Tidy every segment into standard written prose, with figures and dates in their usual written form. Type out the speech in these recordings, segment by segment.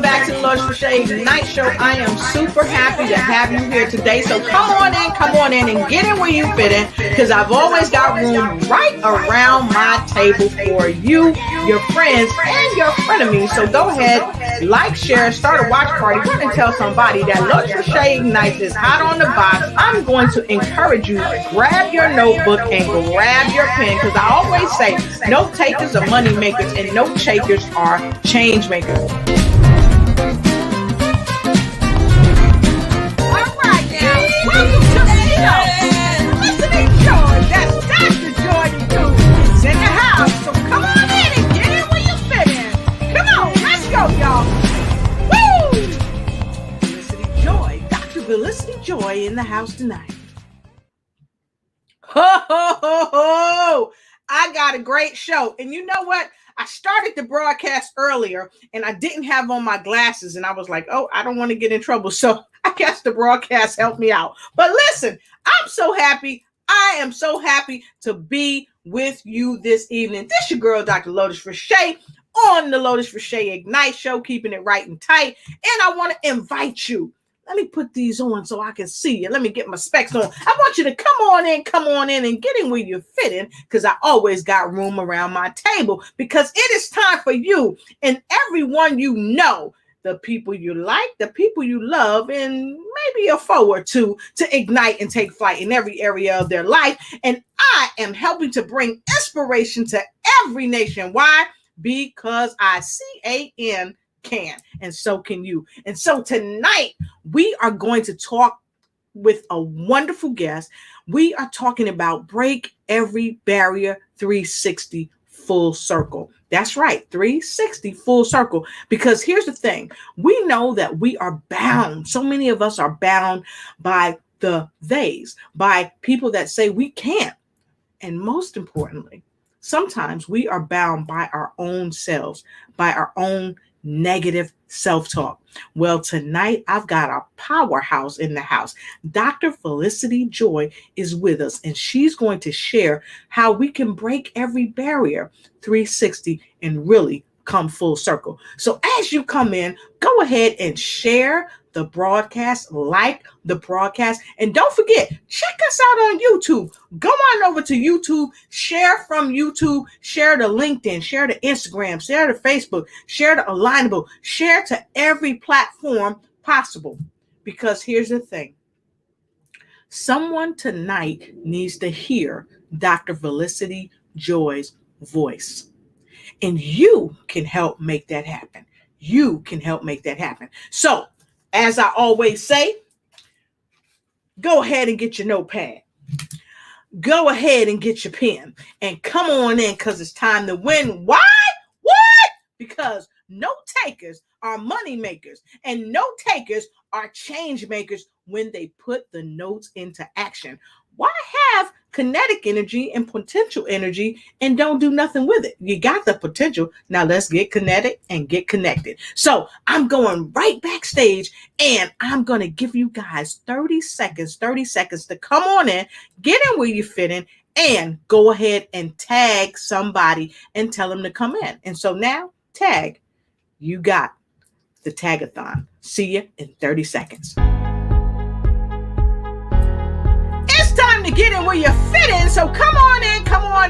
Back to the Lotus Crochet Ignite Show. I am super happy to have you here today. So come on in and get in where you fit in, because I've always got room right around my table for you, your friends, and your frenemies. So go ahead, like, share, start a watch party, run and tell somebody that Lotus Crochet Ignite is hot on the box. I'm going to encourage you, grab your notebook and grab your pen, because I always say note takers are money makers and note takers are change makers. Welcome to the show. Listening Joy. That's Dr. Joy is in the house. So come on in and get in where you fit in. Come on, let's go, y'all. Woo! Felicity Joy. Dr. Felicity Joy in the house tonight. Ho, ho, ho, ho. I got a great show. And you know what? I started the broadcast earlier and I didn't have on my glasses. And I was like, oh, I don't want to get in trouble. So I guess the broadcast helped me out. But listen, I'm so happy. I am so happy to be with you this evening. This your girl, Dr. Lotus Crochet, on the Lotus Crochet Ignite Show, keeping it right and tight. And I want to invite you. Let me put these on so I can see you. Let me get my specs on. I want you to come on in and get in where you fit in, because I always got room around my table, because it is time for you and everyone you know, the people you like, the people you love, and maybe a foe or two, to ignite and take flight in every area of their life. And I am helping to bring inspiration to every nation. Why? Because I CAN can, and so can you. And so tonight we are going to talk with a wonderful guest. We are talking about break every barrier 360 full circle. That's right, 360 full circle. Because here's the thing, we know that we are bound. So many of us are bound by the theys, by people that say we can't. And most importantly, sometimes we are bound by our own selves, by our own negative self-talk. Well, tonight I've got a powerhouse in the house. Dr. Felicity Joy is with us, and she's going to share how we can break every barrier 360 and really come full circle. So as you come in, go ahead and share the broadcast, like the broadcast, and don't forget, check us out on YouTube. Go on over to YouTube, share from YouTube, share to LinkedIn, share to Instagram, share to Facebook, share to Alignable, share to every platform possible. Because here's the thing, someone tonight needs to hear Dr. Felicity Joy's voice, and you can help make that happen. You can help make that happen. So, as I always say, go ahead and get your notepad. Go ahead and get your pen and come on in, because it's time to win. Why? What? Because note takers are money makers, and note takers are change makers when they put the notes into action. Why have kinetic energy and potential energy and don't do nothing with it? You got the potential. Now let's get kinetic and get connected. So I'm going right backstage, and I'm going to give you guys 30 seconds to come on in, get in where you fit in, and go ahead and tag somebody and tell them to come in. And so now, tag, you got the tagathon. See you in 30 seconds. Time to get in where you fit in. So come on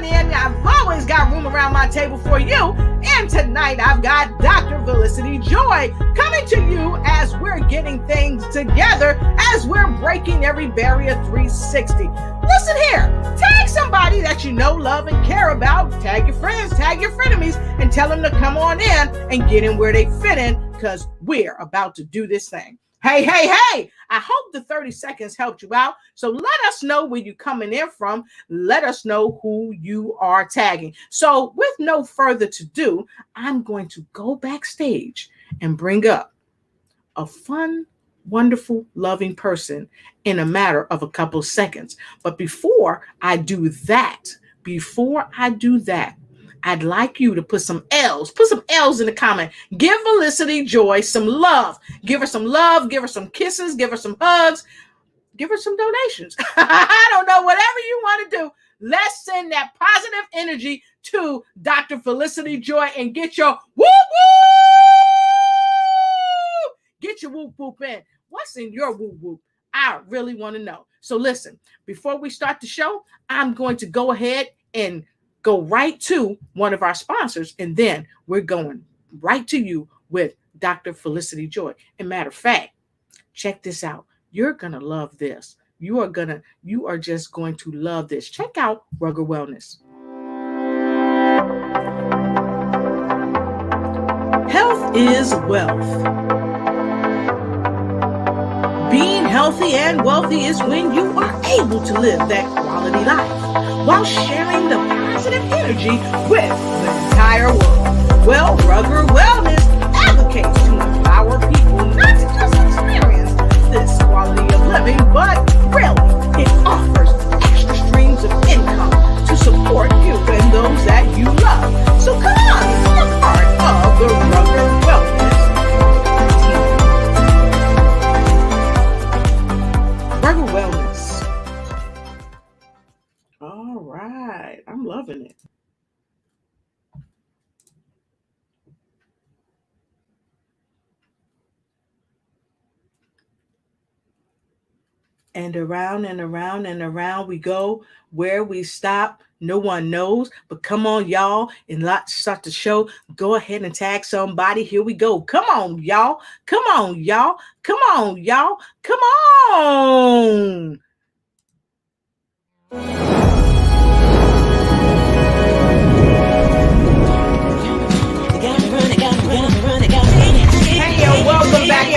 in. I've always got room around my table for you. And tonight I've got Dr. Felicity Joy coming to you as we're getting things together, as we're breaking every barrier 360. Listen here, tag somebody that you know, love, and care about. Tag your friends, tag your frenemies, and tell them to come on in and get in where they fit in, because we're about to do this thing. Hey, I hope the 30 seconds helped you out. So let us know where you're coming in from. Let us know who you are tagging. So with no further ado, I'm going to go backstage and bring up a fun, wonderful, loving person in a matter of a couple of seconds. But before I do that, I'd like you to put some L's in the comment. Give Felicity Joy some love. Give her some love. Give her some kisses. Give her some hugs. Give her some donations. I don't know, whatever you want to do. Let's send that positive energy to Dr. Felicity Joy and get your woo-woo! get your whoop whoop in. What's in your whoop whoop? I really want to know. So listen, before we start the show, I'm going to go ahead and go right to one of our sponsors, and then we're going right to you with Dr. Felicity Joy. And matter of fact, check this out. You're gonna love this. You are just going to love this. Check out Rugged Wellness. Health is wealth. Being healthy and wealthy is when you are able to live that quality life while sharing the positive energy with the entire world. Well, Rugged Wellness advocates to empower people not to just experience this quality of living, but really it offers extra streams of income to support you and those that you love. So come on, be a part of the Rugged Wellness team. Rugged Wellness. All right, I'm loving it. And around and around and around we go. Where we stop, no one knows. But come on, y'all, and let's start the show. Go ahead and tag somebody. Here we go. Come on, y'all. Come on, y'all. Come on, y'all. Come on.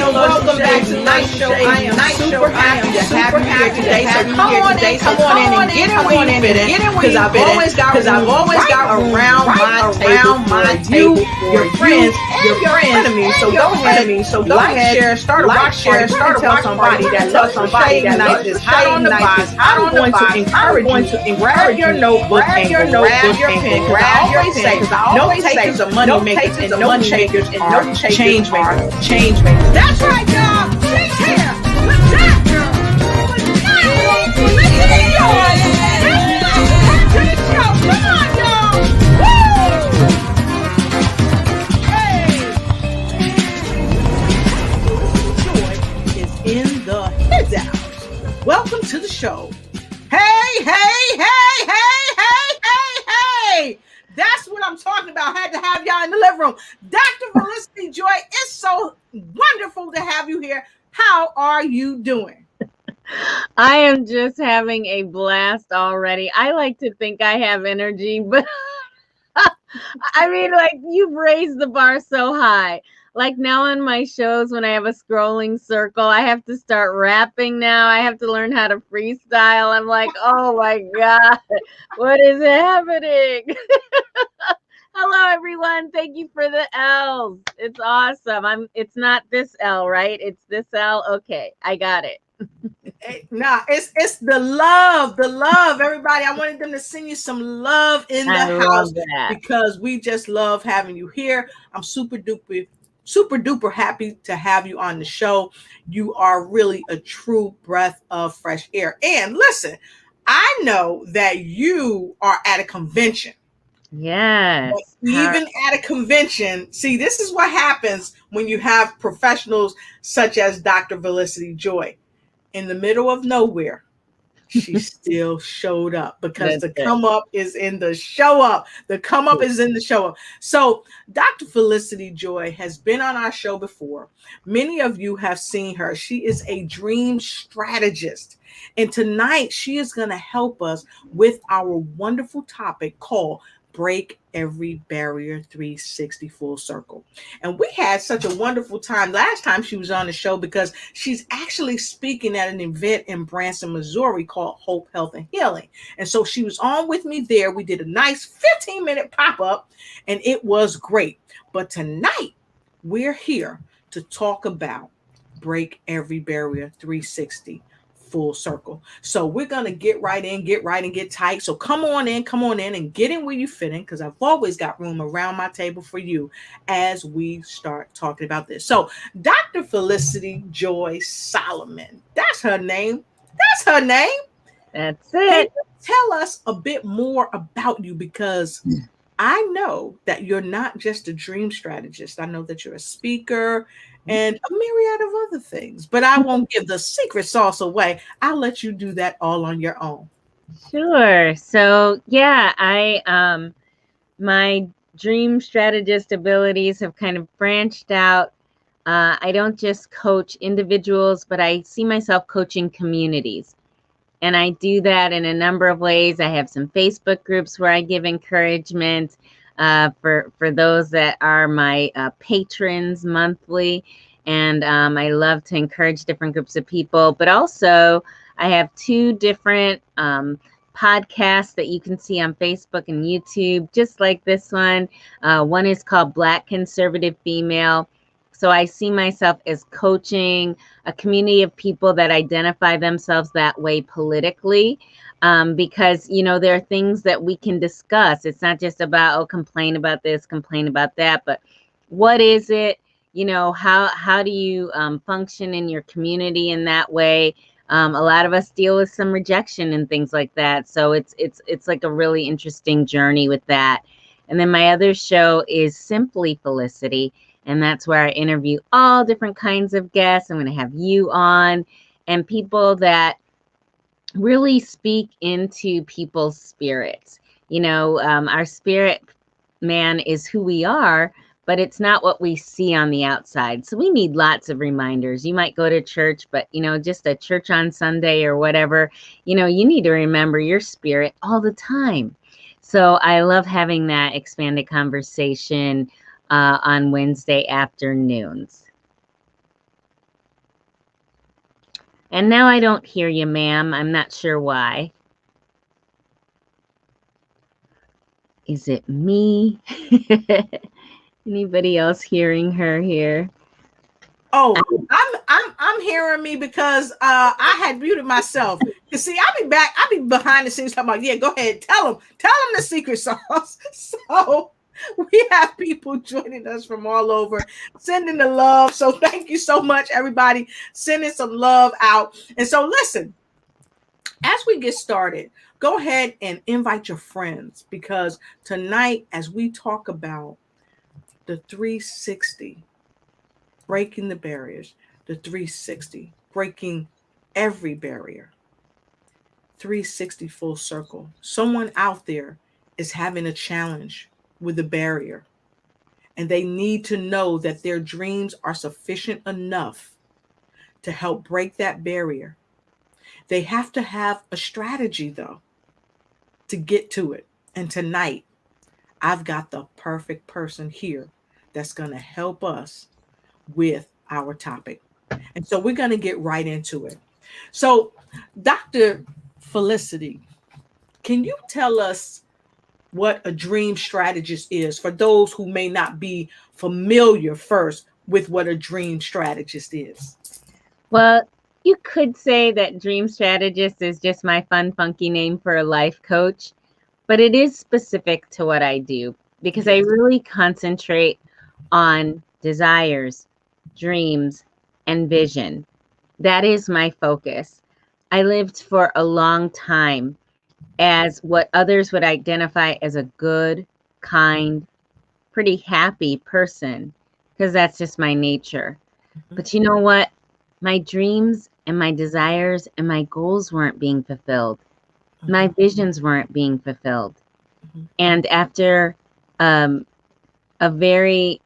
Welcome back to Night Show. I am super happy to have you here today. So come on in and get in where you fit in. Because I've always got around my table, your friends, your enemies. So go ahead, share, start a watch party, tell somebody that loves somebody that loves this hot on the box. I'm going to encourage you. Grab your notebook and grab your pen. Because I always say, no takers are money makers and no shakers are change makers. That's right, y'all. She's here with Dr. Felicity Joy. Let's to the show. Come on, y'all. Woo! Hey. Felicity Joy is in the His house. Welcome to the show. Hey. That's what I'm talking about. I had to have y'all in the living room. Dr. Felicity Joy, it's so wonderful to have you here. How are you doing? I am just having a blast already. I like to think I have energy, but I mean, like, you've raised the bar so high. Like now on my shows, when I have a scrolling circle, I have to start rapping now. I have to learn how to freestyle. I'm like, oh my God, what is happening? Hello, everyone. Thank you for the L's. It's awesome. It's not this L, right? It's this L. Okay, I got it. Nah, it's the love, everybody. I wanted them to send you some love in the house because we just love having you here. I'm super duper happy to have you on the show. You are really a true breath of fresh air. And listen, I know that you are at a convention. Yes. But even at a convention, see, this is what happens when you have professionals such as Dr. Felicity Joy. In the middle of nowhere, she still showed up because the come up is in the show up. The come up is in the show up. So Dr. Felicity Joy has been on our show before. Many of you have seen her. She is a dream strategist. And tonight she is going to help us with our wonderful topic called Break Every Barrier 360 Full Circle. And we had such a wonderful time last time she was on the show because she's actually speaking at an event in Branson, Missouri called Hope, Health, and Healing. And so she was on with me there. We did a nice 15-minute pop-up and it was great. But tonight we're here to talk about Break Every Barrier 360 Full Circle. So we're going to get right in, get tight. So come on in and get in where you fit in because I've always got room around my table for you as we start talking about this. So Dr. Felicity Joy Solomon, that's her name. That's it. Can you tell us a bit more about you? Because I know that you're not just a dream strategist. I know that you're a speaker and a myriad of other things. But I won't give the secret sauce away. I'll let you do that all on your own. Sure. So yeah, my dream strategist abilities have kind of branched out. I don't just coach individuals, but I see myself coaching communities. And I do that in a number of ways. I have some Facebook groups where I give encouragement for those that are my patrons monthly. And I love to encourage different groups of people. But also, I have two different podcasts that you can see on Facebook and YouTube, just like this one. One is called Black Conservative Female. So I see myself as coaching a community of people that identify themselves that way politically, because, you know, there are things that we can discuss. It's not just about, oh, complain about this, complain about that, but what is it? You know, how do you function in your community in that way? A lot of us deal with some rejection and things like that. So it's like a really interesting journey with that. And then my other show is Simply Felicity. And that's where I interview all different kinds of guests. I'm going to have you on and people that really speak into people's spirits. You know, our spirit man is who we are, but it's not what we see on the outside. So we need lots of reminders. You might go to church, but, you know, just a church on Sunday or whatever, you know, you need to remember your spirit all the time. So I love having that expanded conversation on Wednesday afternoons. And now I don't hear you, ma'am. I'm not sure why. Is it me? Anybody else hearing her here? Oh, I'm hearing me because I had muted myself. You see, I be behind the scenes talking about, yeah, go ahead, tell them the secret sauce. So we have people joining us from all over, sending the love. So thank you so much, everybody, sending some love out. And so listen, as we get started, go ahead and invite your friends, because tonight, as we talk about the 360, breaking the barriers, the 360, breaking every barrier, 360 full circle. Someone out there is having a challenge with a barrier, and they need to know that their dreams are sufficient enough to help break that barrier. They have to have a strategy, though, to get to it. And tonight, I've got the perfect person here that's going to help us with our topic. And so we're going to get right into it. So, Dr. Felicity, can you tell us what a dream strategist is for those who may not be familiar first with what a dream strategist is? Well, you could say that dream strategist is just my fun, funky name for a life coach, but it is specific to what I do because I really concentrate on desires, dreams, and vision. That is my focus. I lived for a long time as what others would identify as a good, kind, pretty happy person, because that's just my nature. But you know what? My dreams and my desires and my goals weren't being fulfilled. My visions weren't being fulfilled. And after a very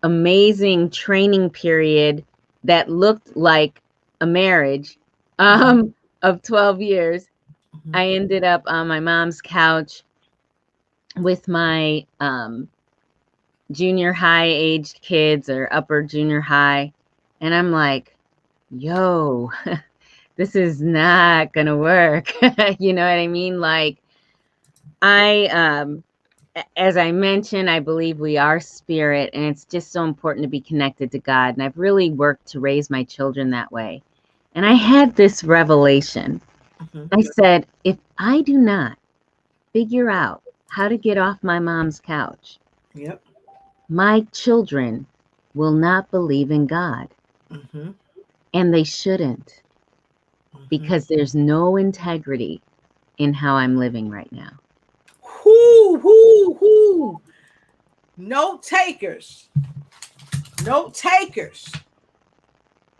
amazing training period that looked like a marriage of 12 years, I ended up on my mom's couch with my junior high aged kids or upper junior high. And I'm like, yo, this is not going to work. You know what I mean? Like, as I mentioned, I believe we are spirit, and it's just so important to be connected to God. And I've really worked to raise my children that way. And I had this revelation. I said, if I do not figure out how to get off my mom's couch, my children will not believe in God. And they shouldn't, because there's no integrity in how I'm living right now. Whoo. Note takers. Note takers.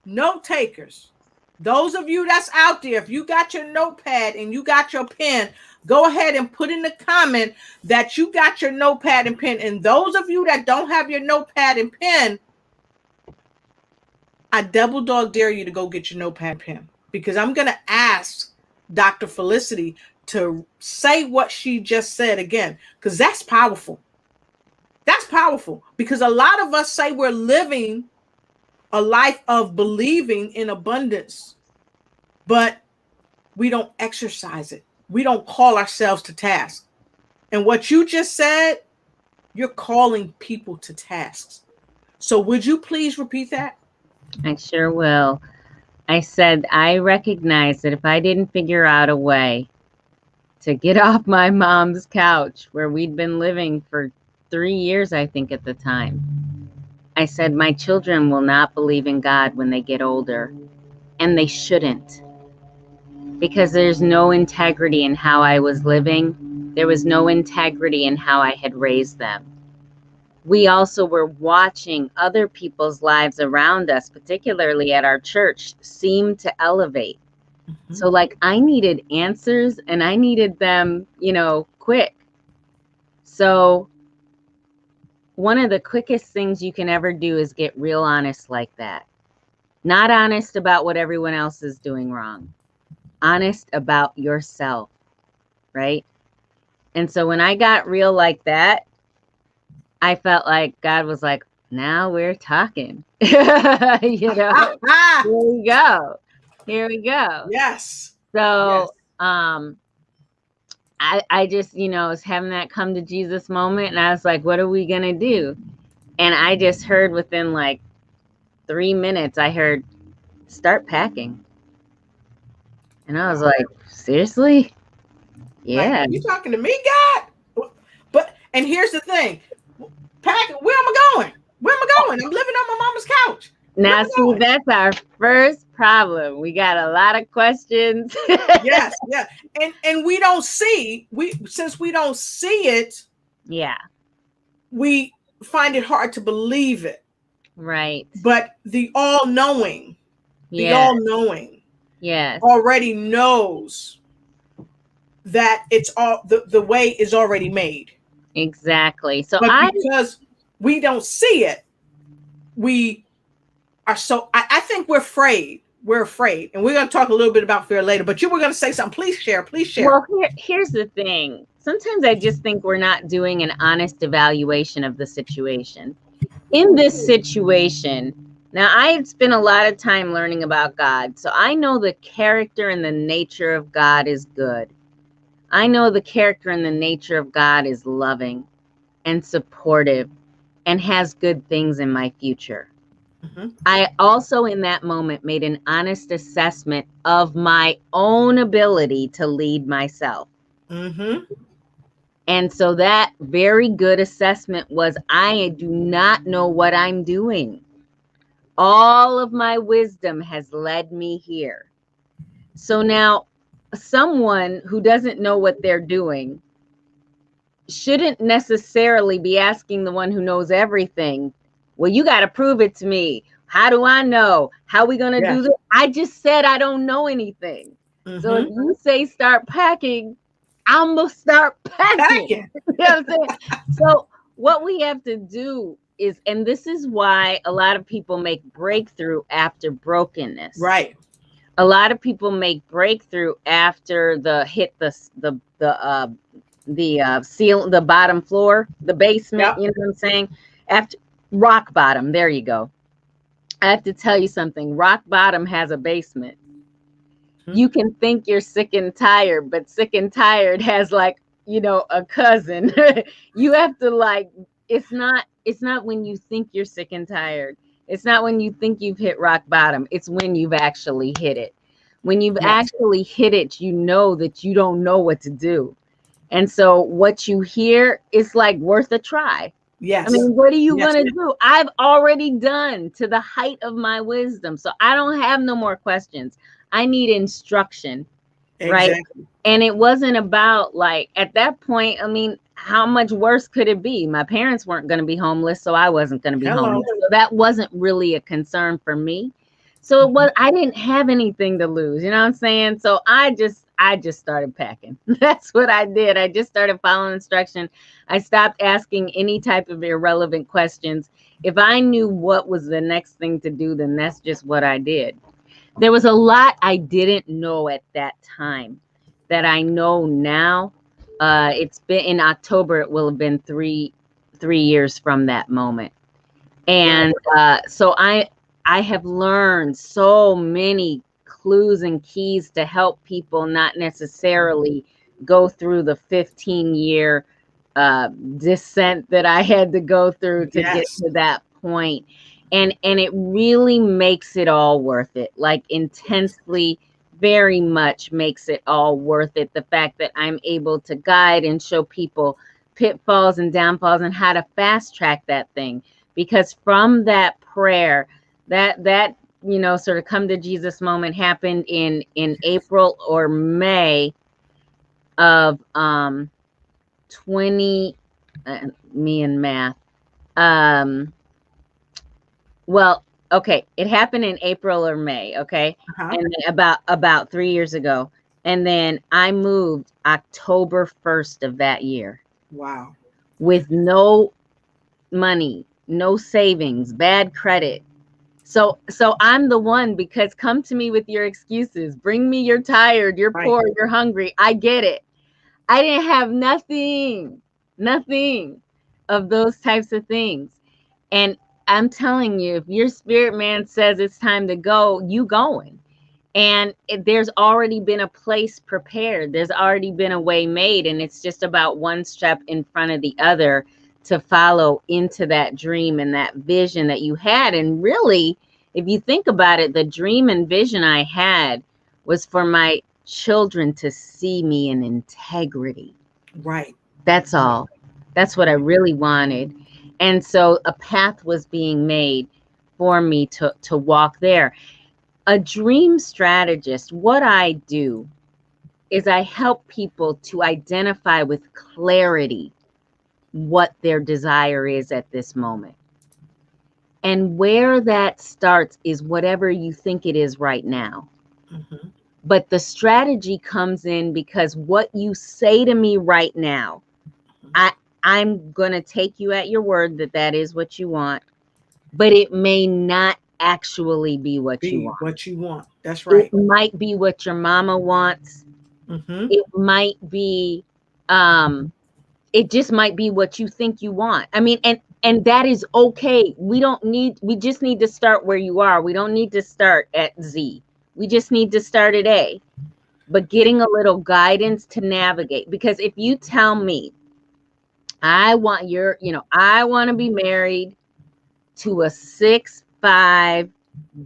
Note takers. Those of you that's out there, if you got your notepad and you got your pen, go ahead and put in the comment that you got your notepad and pen. And those of you that don't have your notepad and pen, I double dog dare you to go get your notepad and pen, because I'm going to ask Dr. Felicity to say what she just said again, because that's powerful. That's powerful, because a lot of us say we're living a life of believing in abundance, but we don't exercise it. We don't call ourselves to task. And what you just said, you're calling people to tasks. So would you please repeat that? I sure will. I said, I recognize that if I didn't figure out a way to get off my mom's couch, where we'd been living for 3 years, I think at the time, I said, my children will not believe in God when they get older, and they shouldn't, because there's no integrity in how I was living. There was no integrity in how I had raised them. We also were watching other people's lives around us, particularly at our church, seem to elevate. Mm-hmm. So like, I needed answers, and I needed them, quick. So one of the quickest things you can ever do is get real honest like that. Not honest about what everyone else is doing wrong. Honest about yourself, right? And so when I got real like that, I felt like God was like, now we're talking. Here we go. Here we go. Yes. So, yes. I just, was having that come to Jesus moment, and I was like, what are we going to do? And I just heard within like 3 minutes, I heard, start packing. And I was like, seriously? Yeah. Like, you talking to me, God? But, and here's the thing. Packing, where am I going? Where am I going? I'm living on my mama's couch. Now, see, that's our first problem. We got a lot of questions. Yes, yeah. And we don't see, since we don't see it, yeah, we find it hard to believe it. Right. But the all-knowing, yes, already knows that it's all the way is already made. Exactly. So because we don't see it, we are so I think we're afraid. We're afraid. And we're going to talk a little bit about fear later, but you were going to say something. Please share. Well, here's the thing. Sometimes I just think we're not doing an honest evaluation of the situation. In this situation, now I had spent a lot of time learning about God. So I know the character and the nature of God is good. I know the character and the nature of God is loving and supportive and has good things in my future. Mm-hmm. I also, in that moment, made an honest assessment of my own ability to lead myself. Mm-hmm. And so that very good assessment was, I do not know what I'm doing. All of my wisdom has led me here. So now, someone who doesn't know what they're doing shouldn't necessarily be asking the one who knows everything, well, you got to prove it to me. How do I know? How are we going to do this? I just said I don't know anything. Mm-hmm. So if you say start packing, I'm going to start packing. You know what I'm saying? So what we have to do is, and this is why a lot of people make breakthrough after brokenness. Right. A lot of people make breakthrough after the seal, the bottom floor, the basement, You know what I'm saying? After rock bottom, there you go. I have to tell you something. Rock bottom has a basement. Mm-hmm. You can think you're sick and tired, but sick and tired has like, a cousin. You have to it's not when you think you're sick and tired. It's not when you think you've hit rock bottom. It's when you've actually hit it. When you've actually hit it, you know that you don't know what to do. And so what you hear is like worth a try. Yes. I mean, what are you going to do? I've already done to the height of my wisdom. So I don't have no more questions. I need instruction. Exactly. Right. And it wasn't about at that point, I mean, how much worse could it be? My parents weren't going to be homeless, so I wasn't going to be homeless. So that wasn't really a concern for me. So it was, I didn't have anything to lose, you know what I'm saying? So I just started packing. That's what I did. I just started following instruction. I stopped asking any type of irrelevant questions. If I knew what was the next thing to do, then that's just what I did. There was a lot I didn't know at that time that I know now. It's been in October. It will have been three years from that moment, and so I have learned so many clues and keys to help people not necessarily go through the 15-year descent that I had to go through to get to that point. And it really makes it all worth it, like intensely, very much makes it all worth it. The fact that I'm able to guide and show people pitfalls and downfalls and how to fast track that thing. Because from that prayer, that you know, sort of come to Jesus moment happened in April or May of 20 me and math. Well, okay, it happened in April or May, okay? And then about 3 years ago. And then I moved October 1st of that year. Wow. With no money, no savings, bad credit. So I'm the one, because come to me with your excuses. Bring me you're tired, you're poor, you're hungry. I get it. I didn't have nothing of those types of things. And I'm telling you, if your spirit man says it's time to go, you going. And there's already been a place prepared. There's already been a way made. And it's just about one step in front of the other to follow into that dream and that vision that you had. And really, if you think about it, the dream and vision I had was for my children to see me in integrity. Right. That's all. That's what I really wanted. And so a path was being made for me to walk there. A dream strategist, what I do is I help people to identify with clarity what their desire is at this moment. And where that starts is whatever you think it is right now. Mm-hmm. But the strategy comes in because what you say to me right now, I'm going to take you at your word that that is what you want, but it may not actually be what you want. What you want. That's right. It might be what your mama wants. Mm-hmm. It might be, it just might be what you think you want. I mean, and that is okay. We just need to start where you are. We don't need to start at Z. We just need to start at A. But getting a little guidance to navigate, because if you tell me, I want to be married to a 6'5"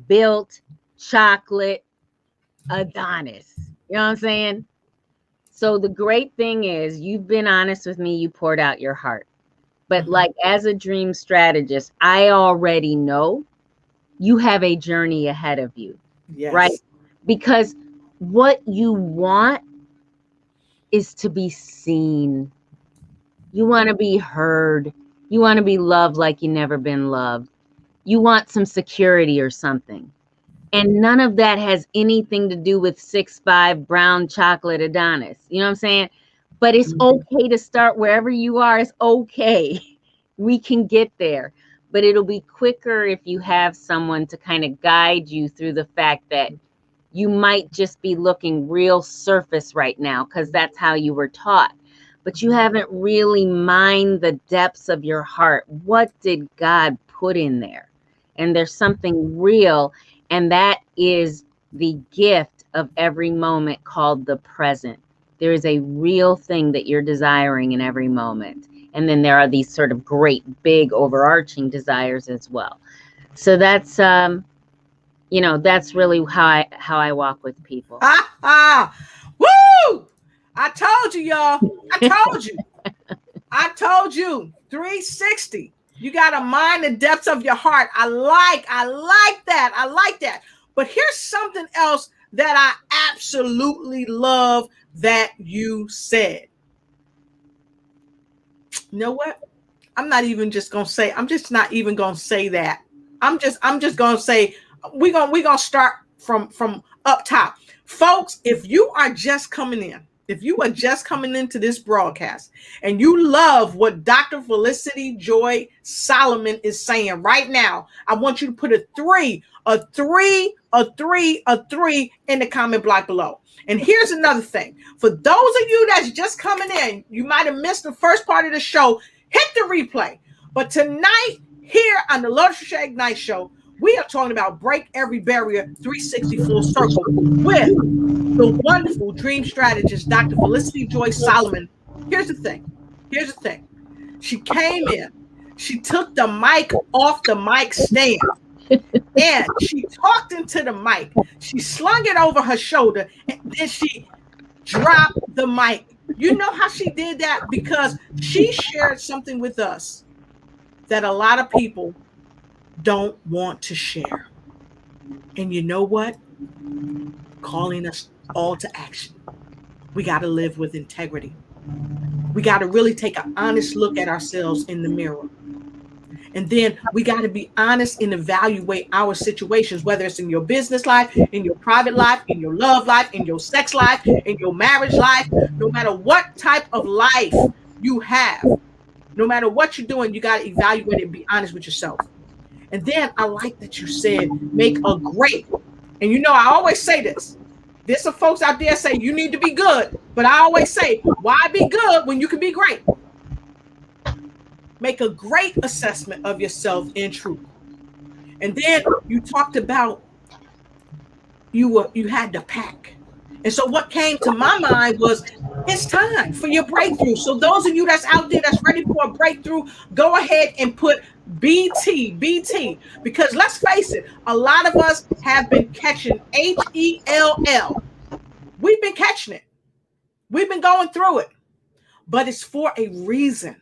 built chocolate Adonis. You know what I'm saying? So the great thing is you've been honest with me. You poured out your heart. But like as a dream strategist, I already know you have a journey ahead of you. Yes. Right? Because what you want is to be seen. You want to be heard. You want to be loved like you never been loved. You want some security or something. And none of that has anything to do with 6'5" brown chocolate Adonis. You know what I'm saying? But it's okay to start wherever you are. It's okay. We can get there. But it'll be quicker if you have someone to kind of guide you through the fact that you might just be looking real surface right now because that's how you were taught. But you haven't really mined the depths of your heart. What did God put in there? And there's something real. And that is the gift of every moment called the present. There is a real thing that you're desiring in every moment. And then there are these sort of great, big, overarching desires as well. So that's, that's really how I walk with people. Woo! I told you, y'all. I told you. 360. You got to mind the depths of your heart. I like that. But here's something else that I absolutely love that you said. You know what? I'm not even just gonna say. I'm just not even gonna say that. I'm just gonna say we're gonna start from up top, folks. If you are just coming in, if you are just coming into this broadcast and you love what Dr. Felicity Joy Solomon is saying right now, I want you to put a three in the comment block below. And here's another thing. For those of you that's just coming in, you might have missed the first part of the show. Hit the replay. But tonight, here on the Lotus Ignite Show, we are talking about break every barrier 360 full circle with the wonderful dream strategist, Dr. Felicity Joy Solomon. Here's the thing. She came in. She took the mic off the mic stand. And she talked into the mic. She slung it over her shoulder. And then she dropped the mic. You know how she did that? Because she shared something with us that a lot of people don't want to share. And you know what? Calling us all to action. We got to live with integrity. We got to really take an honest look at ourselves in the mirror. And then we got to be honest and evaluate our situations, whether it's in your business life, in your private life, in your love life, in your sex life, in your marriage life. No matter what type of life you have, no matter what you're doing, you got to evaluate it and be honest with yourself. And then I like that you said, make a great. And you know, I always say this. There's some folks out there say you need to be good. But I always say, why be good when you can be great? Make a great assessment of yourself in truth. And then you talked about you had to pack. And so what came to my mind was it's time for your breakthrough. So those of you that's out there that's ready for a breakthrough, go ahead and put BT. Because let's face it, a lot of us have been catching HELL. We've been catching it. We've been going through it. But it's for a reason.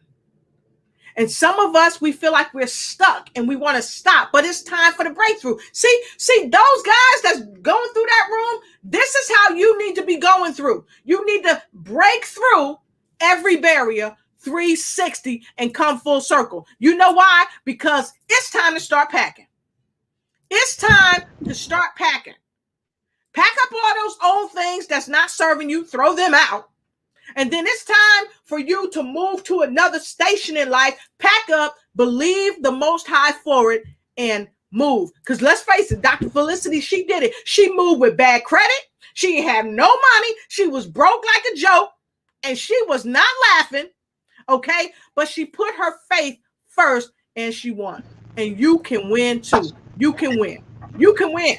And some of us, we feel like we're stuck and we want to stop, but it's time for the breakthrough. See, those guys that's going through that room, this is how you need to be going through. You need to break through every barrier 360 and come full circle. You know why? Because it's time to start packing. It's time to start packing. Pack up all those old things that's not serving you, throw them out. And then it's time for you to move to another station in life. Pack up, believe the Most High for it, and move. Because let's face it, Dr. Felicity, she did it. She moved with bad credit. She had no money. She was broke like a joke. And she was not laughing. Okay? But she put her faith first and she won. And you can win too. You can win. You can win.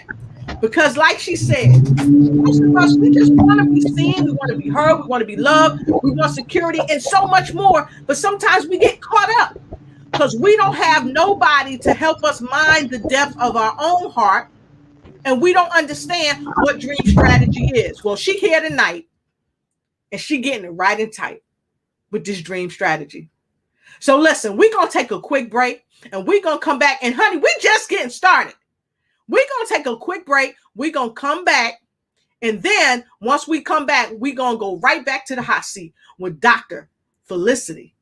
Because like she said, most of us, we just want to be seen, we want to be heard, we want to be loved, we want security and so much more. But sometimes we get caught up because we don't have nobody to help us mind the depth of our own heart. And we don't understand what dream strategy is. Well, she here tonight and she getting it right and tight with this dream strategy. So listen, we're going to take a quick break and we're going to come back. And honey, we're just getting started. We're going to take a quick break. We're going to come back. And then once we come back, we're going to go right back to the hot seat with Dr. Felicity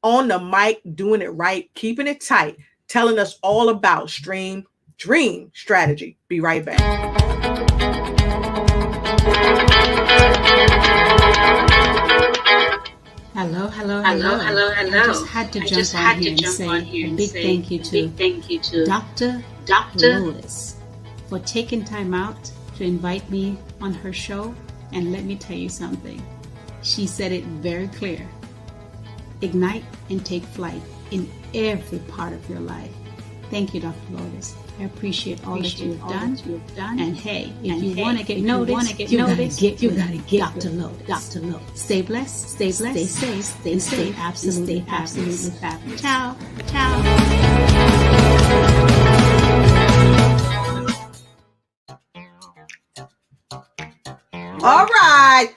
on the mic, doing it right, keeping it tight, telling us all about dream strategy. Be right back. Hello. I just had to jump on here and say a big thank you to Dr. Lotus for taking time out to invite me on her show. And let me tell you something. She said it very clear. Ignite and take flight in every part of your life. Thank you, Dr. Lotus. I appreciate all that you've done. And hey, if you want to get noticed, you gotta get Dr. Lotus. Stay blessed, stay safe, stay absolutely fabulous. Ciao. All right.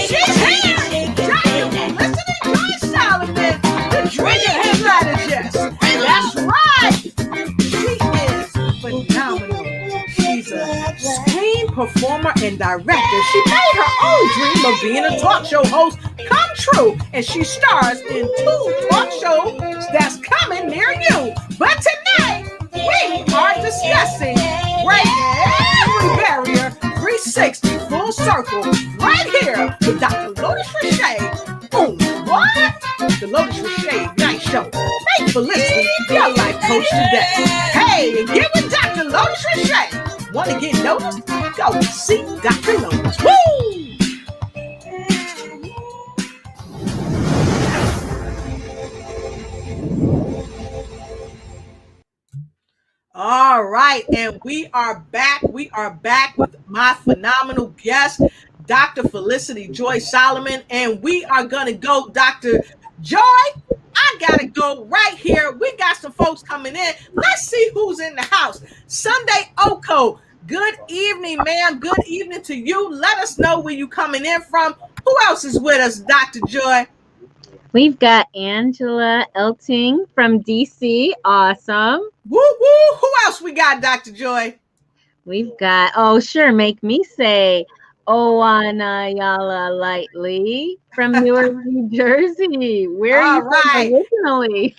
She's here. Dr. Felicity Joy Solomon, the dream strategist. That's right. She is phenomenal. She's a screen performer, and director. She made her own dream of being a talk show host come true, and she stars in 2 talk shows that's coming near you. But tonight, we are discussing breaking every barrier 360 full circle right here with Dr. Lotus Rashay. Boom, what? The Lotus Rashay Ignite Show. Make Felicity your life coach today. Hey, and get with Dr. Lotus Rashay. Want to get noticed? Go see Dr. Lotus. Woo! All right, and we are back. We are back with my phenomenal guest, Dr. Felicity Joy Solomon, and we are going to go, Dr. Joy. I got to go right here. We got some folks coming in. Let's see who's in the house. Sunday Oko, good evening, ma'am. Good evening to you. Let us know where you coming in from. Who else is with us, Dr. Joy? We've got Angela Elting from DC. Awesome. Woo woo. Who else we got, Dr. Joy? We've got, oh, sure, make me say, Owanayala Lightly from Newark, New Jersey. Where are you from originally?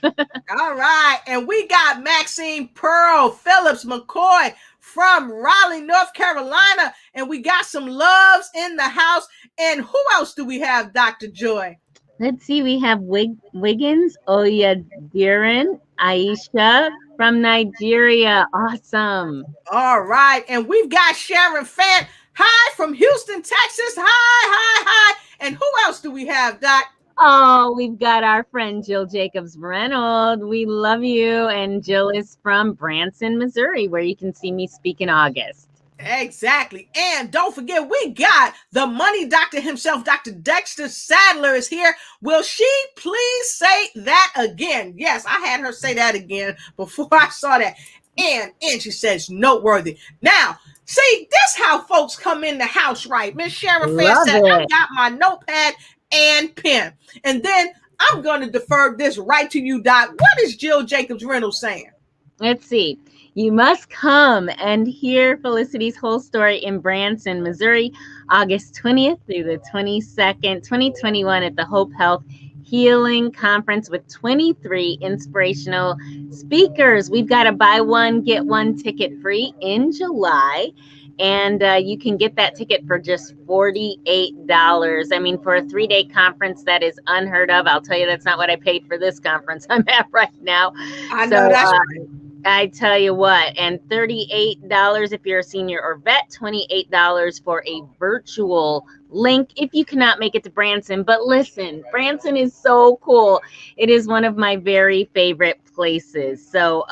All right. And we got Maxine Pearl Phillips McCoy from Raleigh, North Carolina. And we got some loves in the house. And who else do we have, Dr. Joy? Let's see. We have Wiggins Oyadiran Aisha from Nigeria. Awesome. All right. And we've got Sharon Fant. Hi from Houston, Texas. Hi. And who else do we have, Doc? Oh, we've got our friend Jill Jacobs Reynolds. We love you. And Jill is from Branson, Missouri, where you can see me speak in August. Exactly. And don't forget, we got the money doctor himself, Dr. Dexter Sadler is here. Will she please say that again? Yes, I had her say that again before I saw that. And she says noteworthy. Now, see, this how folks come in the house, right? Miss Sharon Fair said, I got my notepad and pen. And then I'm going to defer this right to you, Doc. What is Jill Jacobs Reynolds saying? Let's see. You must come and hear Felicity's whole story in Branson, Missouri, August 20th through the 22nd, 2021 at the Hope Health Healing Conference with 23 inspirational speakers. We've got a buy one, get one ticket free in July. And you can get that ticket for just $48. I mean, for a 3-day conference, that is unheard of. I'll tell you, that's not what I paid for this conference I'm at right now. I know that's right. I tell you what, and $38 if you're a senior or vet, $28 for a virtual link if you cannot make it to Branson. But listen, Branson is so cool. It is one of my very favorite places. So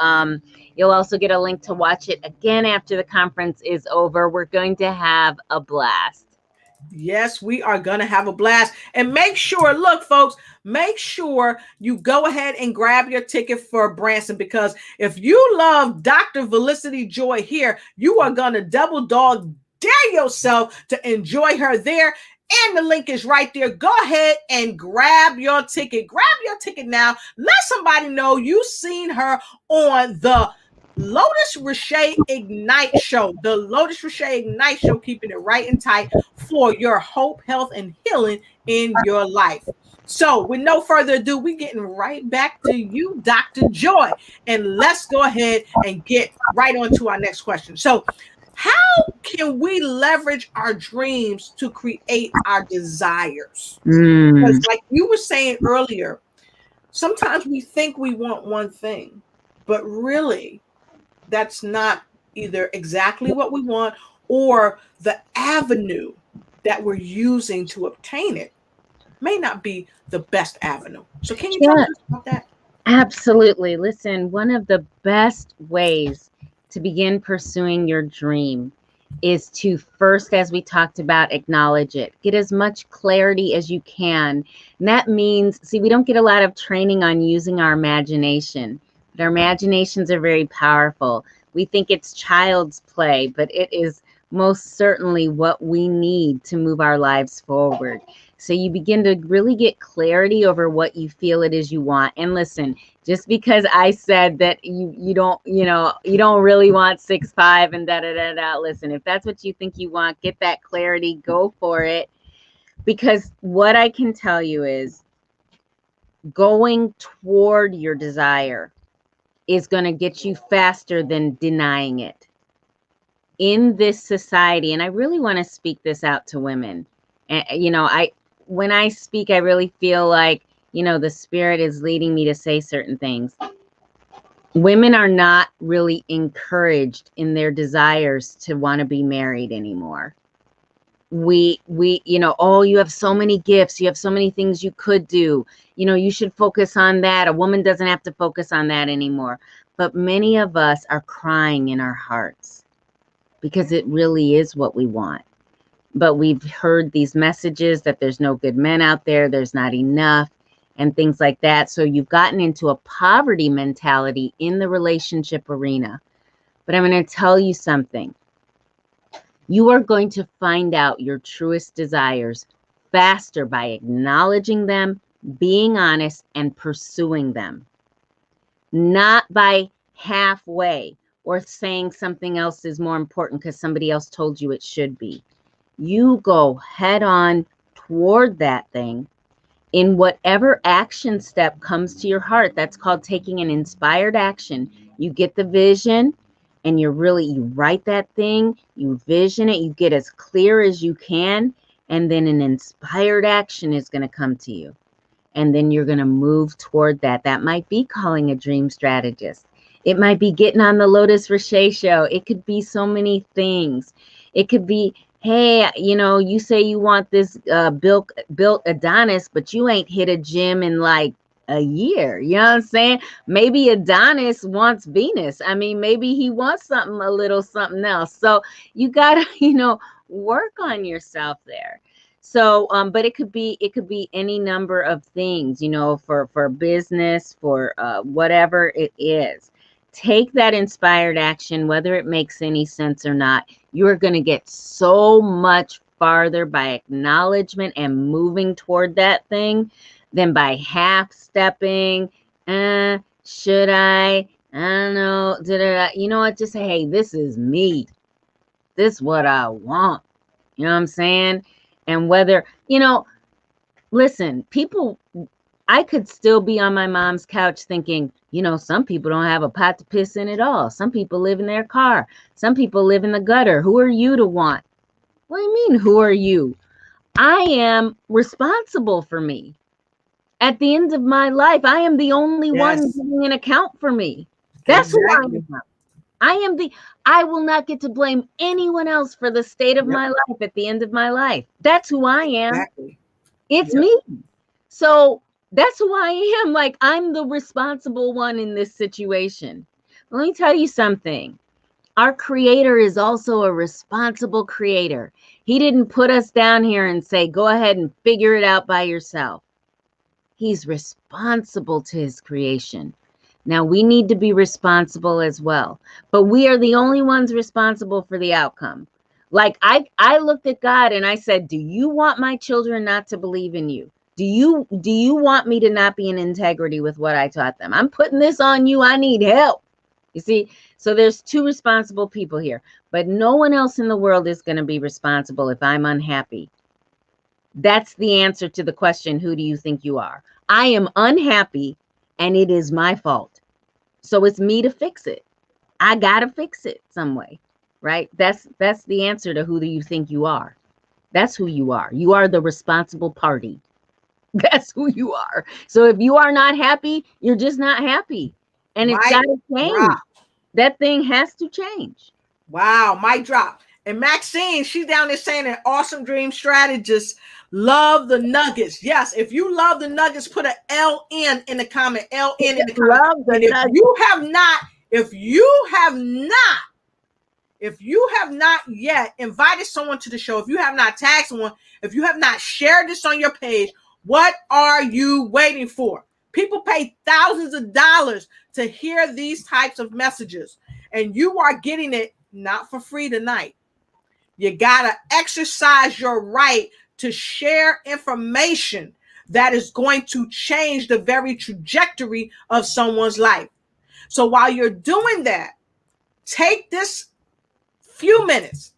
you'll also get a link to watch it again after the conference is over. We're going to have a blast. Yes, we are going to have a blast. And make sure, look, folks, make sure you go ahead and grab your ticket for Branson, because if you love Dr. Felicity Joy here, you are going to double dog dare yourself to enjoy her there. And the link is right there. Go ahead and grab your ticket. Grab your ticket now. Let somebody know you've seen her on the Lotus Rashay Ignite Show. The Lotus Rashay Ignite Show, keeping it right and tight for your hope, health, and healing in your life. So with no further ado, we're getting right back to you, Dr. Joy. And let's go ahead and get right on to our next question. So how can we leverage our dreams to create our desires? Because like you were saying earlier, sometimes we think we want one thing, but really that's not either exactly what we want or the avenue that we're using to obtain it may not be the best avenue. So can you talk to us about that? Absolutely. Listen, one of the best ways to begin pursuing your dream is to first, as we talked about, acknowledge it. Get as much clarity as you can. And that means, see, we don't get a lot of training on using our imagination. But our imaginations are very powerful. We think it's child's play, but it is most certainly what we need to move our lives forward. So you begin to really get clarity over what you feel it is you want. And listen, just because I said that you don't, you don't really want 6'5" and da da da da. Listen, if that's what you think you want, get that clarity, go for it. Because what I can tell you is going toward your desire is going to get you faster than denying it. In this society, and I really want to speak this out to women. And when I speak, I really feel like, the spirit is leading me to say certain things. Women are not really encouraged in their desires to want to be married anymore. We oh, you have so many gifts, you have so many things you could do, you should focus on that. A woman doesn't have to focus on that anymore. But many of us are crying in our hearts because it really is what we want. But we've heard these messages that there's no good men out there, there's not enough, and things like that. So you've gotten into a poverty mentality in the relationship arena. But I'm going to tell you something. You are going to find out your truest desires faster by acknowledging them, being honest, and pursuing them. Not by halfway or saying something else is more important because somebody else told you it should be. You go head on toward that thing in whatever action step comes to your heart. That's called taking an inspired action. You get the vision and you write that thing, you vision it, you get as clear as you can, and then an inspired action is going to come to you. And then you're going to move toward that. That might be calling a dream strategist. It might be getting on the Lotus Richey show. It could be so many things. It could be, hey, you say you want this built Adonis, but you ain't hit a gym in like a year. You know what I'm saying? Maybe Adonis wants Venus. I mean, maybe he wants a little something else. So you got to, work on yourself there. So, but it could be any number of things, for business, for whatever it is. Take that inspired action, whether it makes any sense or not. You're going to get so much farther by acknowledgement and moving toward that thing than by half stepping. Should I don't know. You know what? Just say, hey, this is me. This is what I want. You know what I'm saying? And whether, listen, people, I could still be on my mom's couch thinking, some people don't have a pot to piss in at all. Some people live in their car. Some people live in the gutter. Who are you to want? What do you mean, who are you? I am responsible for me. At the end of my life, I am the only one giving an account for me. That's who I am. I will not get to blame anyone else for the state of my life at the end of my life. That's who I am. Exactly. It's me. So that's who I am. Like, I'm the responsible one in this situation. Let me tell you something. Our creator is also a responsible creator. He didn't put us down here and say, go ahead and figure it out by yourself. He's responsible to his creation. Now, we need to be responsible as well, but we are the only ones responsible for the outcome. Like, I looked at God and I said, do you want my children not to believe in you? Do you want me to not be in integrity with what I taught them? I'm putting this on you. I need help. You see, so there's two responsible people here, but no one else in the world is going to be responsible if I'm unhappy. That's the answer to the question, who do you think you are? I am unhappy and it is my fault. So it's me to fix it. I got to fix it some way, right? That's the answer to who do you think you are. That's who you are. You are the responsible party. That's who you are. So if you are not happy, you're just not happy. And it's got to change. Drop. That thing has to change. Wow, mic drop. And Maxine, she's down there saying an awesome dream strategist. Love the nuggets. Yes, if you love the nuggets, put an LN in the comment. LN in the comment. And if you have not yet invited someone to the show, if you have not tagged someone, if you have not shared this on your page, what are you waiting for? People pay thousands of dollars to hear these types of messages, and you are getting it not for free tonight. You got to exercise your right to share information that is going to change the very trajectory of someone's life. So while you're doing that, take this few minutes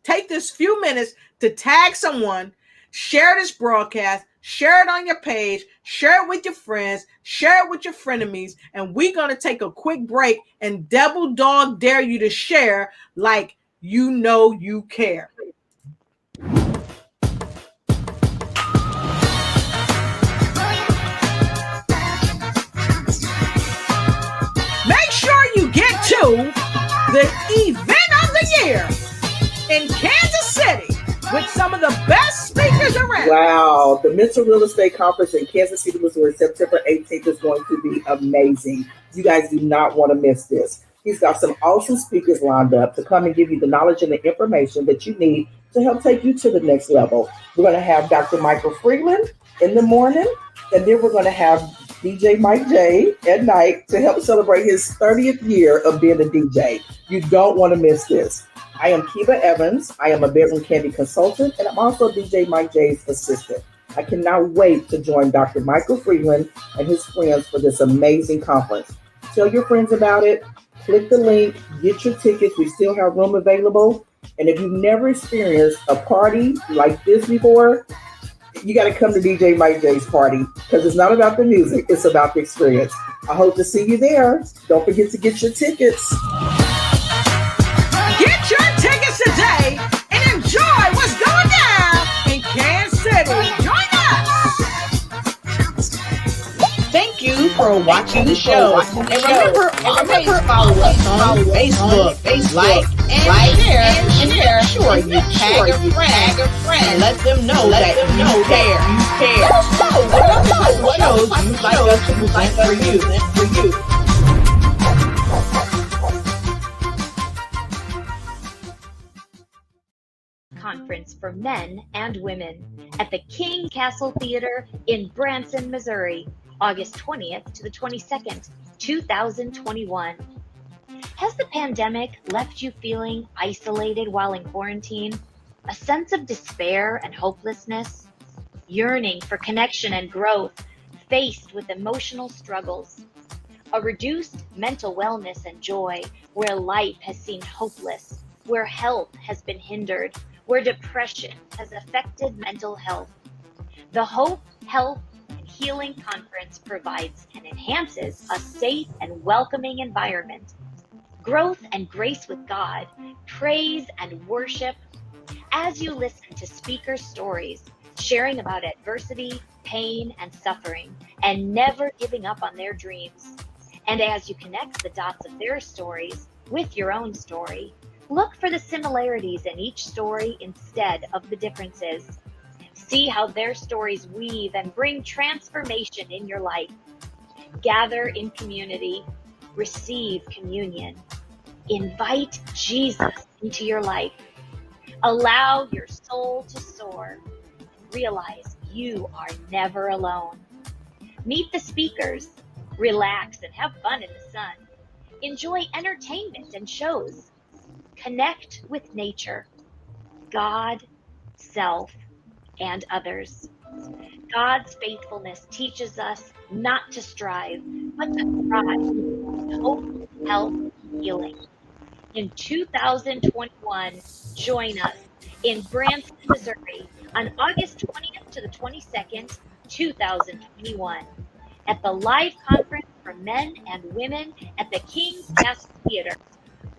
to tag someone, share this broadcast, share it on your page, share it with your friends, share it with your frenemies, and we're going to take a quick break and double dog dare you to share like you know you care. Make sure you get to the event of the year in Kansas City with some of the best speakers around. Wow, the Mental Real Estate Conference in Kansas City, Missouri, September 18th is going to be amazing. You guys do not want to miss this. He's got some awesome speakers lined up to come and give you the knowledge and the information that you need to help take you to the next level. We're going to have Dr. Michael Freeland in the morning, and then we're going to have DJ Mike J at night to help celebrate his 30th year of being a DJ. You don't want to miss this. I am Kiva Evans. I am a bedroom candy consultant, and I'm also DJ Mike J's assistant. I cannot wait to join Dr. Michael Freeland and his friends for this amazing conference. Tell your friends about it. Click the link. Get your tickets. We still have room available. And if you've never experienced a party like this before, you got to come to DJ Mike J's party because it's not about the music. It's about the experience. I hope to see you there. Don't forget to get your tickets. Get your tickets today and enjoy what's going down in Kansas City. Join us. Thank you for watching the show. And remember, always follow us on Facebook, like, and share. And make sure you tag a friend and let them know that you care. What shows you'd like us to present for you. Conference for men and women at the King Castle Theater in Branson, Missouri, August 20th to the 22nd, 2021. Has the pandemic left you feeling isolated while in quarantine? A sense of despair and hopelessness? Yearning for connection and growth, faced with emotional struggles? A reduced mental wellness and joy where life has seemed hopeless, where health has been hindered, where depression has affected mental health? The Hope, Health, and Healing Conference provides and enhances a safe and welcoming environment. Growth and grace with God, praise and worship. As you listen to speakers' stories, sharing about adversity, pain, and suffering, and never giving up on their dreams. And as you connect the dots of their stories with your own story, look for the similarities in each story instead of the differences. See how their stories weave and bring transformation in your life. Gather in community, receive communion. Invite Jesus into your life. Allow your soul to soar. Realize you are never alone. Meet the speakers. Relax and have fun in the sun. Enjoy entertainment and shows. Connect with nature, God, self, and others. God's faithfulness teaches us not to strive, but to thrive. Hope, health, healing. In 2021, join us in Branson, Missouri on August 20th to the 22nd, 2021 at the live conference for men and women at the King's Castle Theater.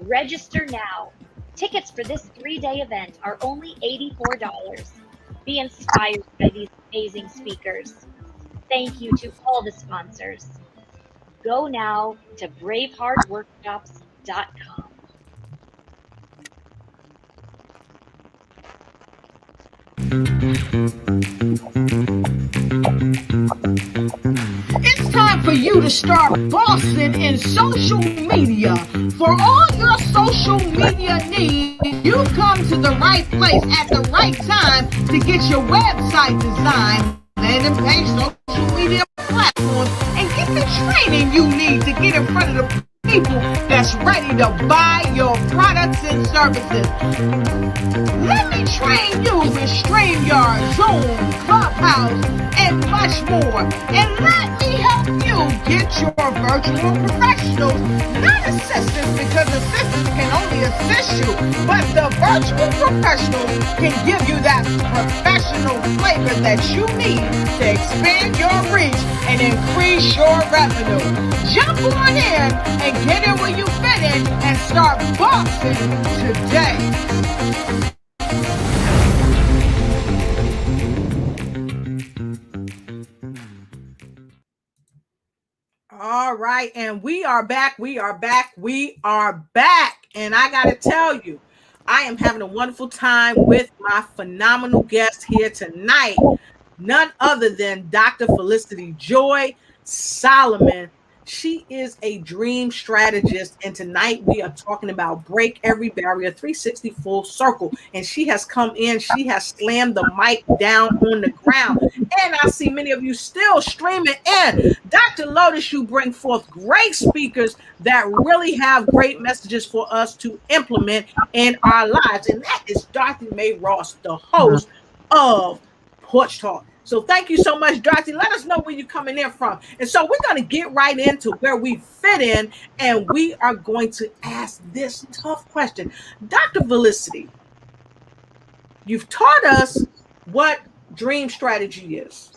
Register now. Tickets for this 3-day event are only $84. Be inspired by these amazing speakers. Thank you to all the sponsors. Go now to braveheartworkshops.com. It's time for you to start bossing in social media. For all your social media needs, you come to the right place at the right time to get your website designed, landing page, social media platforms, and get the training you need to get in front of the people that's is ready to buy your products and services. Let me train you with StreamYard, Zoom, Clubhouse, and much more. And let me help you get your virtual professionals, not assistants, because assistants can only assist you, but the virtual professionals can give you that professional flavor that you need to expand your reach and increase your revenue. Jump on in and get in where you fit in and start boxing today. All right, and we are back. And I got to tell you, I am having a wonderful time with my phenomenal guest here tonight. None other than Dr. Felicity Joy Solomon. She is a dream strategist, and tonight we are talking about Break Every Barrier 360 Full Circle. And she has come in, she has slammed the mic down on the ground. And I see many of you still streaming in. Dr. Lotus, you bring forth great speakers that really have great messages for us to implement in our lives. And that is Dr. May Ross, the host of Porch Talk. So thank you so much, Dorothy. Let us know where you're coming in from. And so we're going to get right into where we fit in, and we are going to ask this tough question. Dr. Felicity, you've taught us what dream strategy is.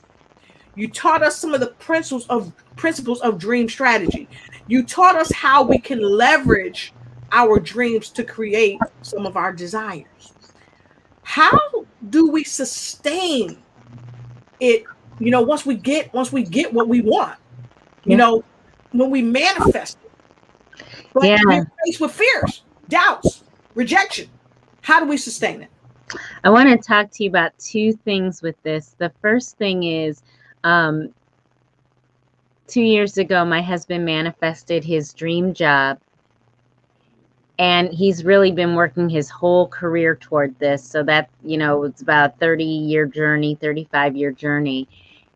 You taught us some of the principles of dream strategy. You taught us how we can leverage our dreams to create some of our desires. How do we sustain it, once we get what we want, when we manifest it, but we're faced with fears, doubts, rejection? How do we sustain it? I want to talk to you about two things with this. The first thing is 2 years ago, my husband manifested his dream job, and he's really been working his whole career toward this. So that, it's about 30-year journey, 35-year journey.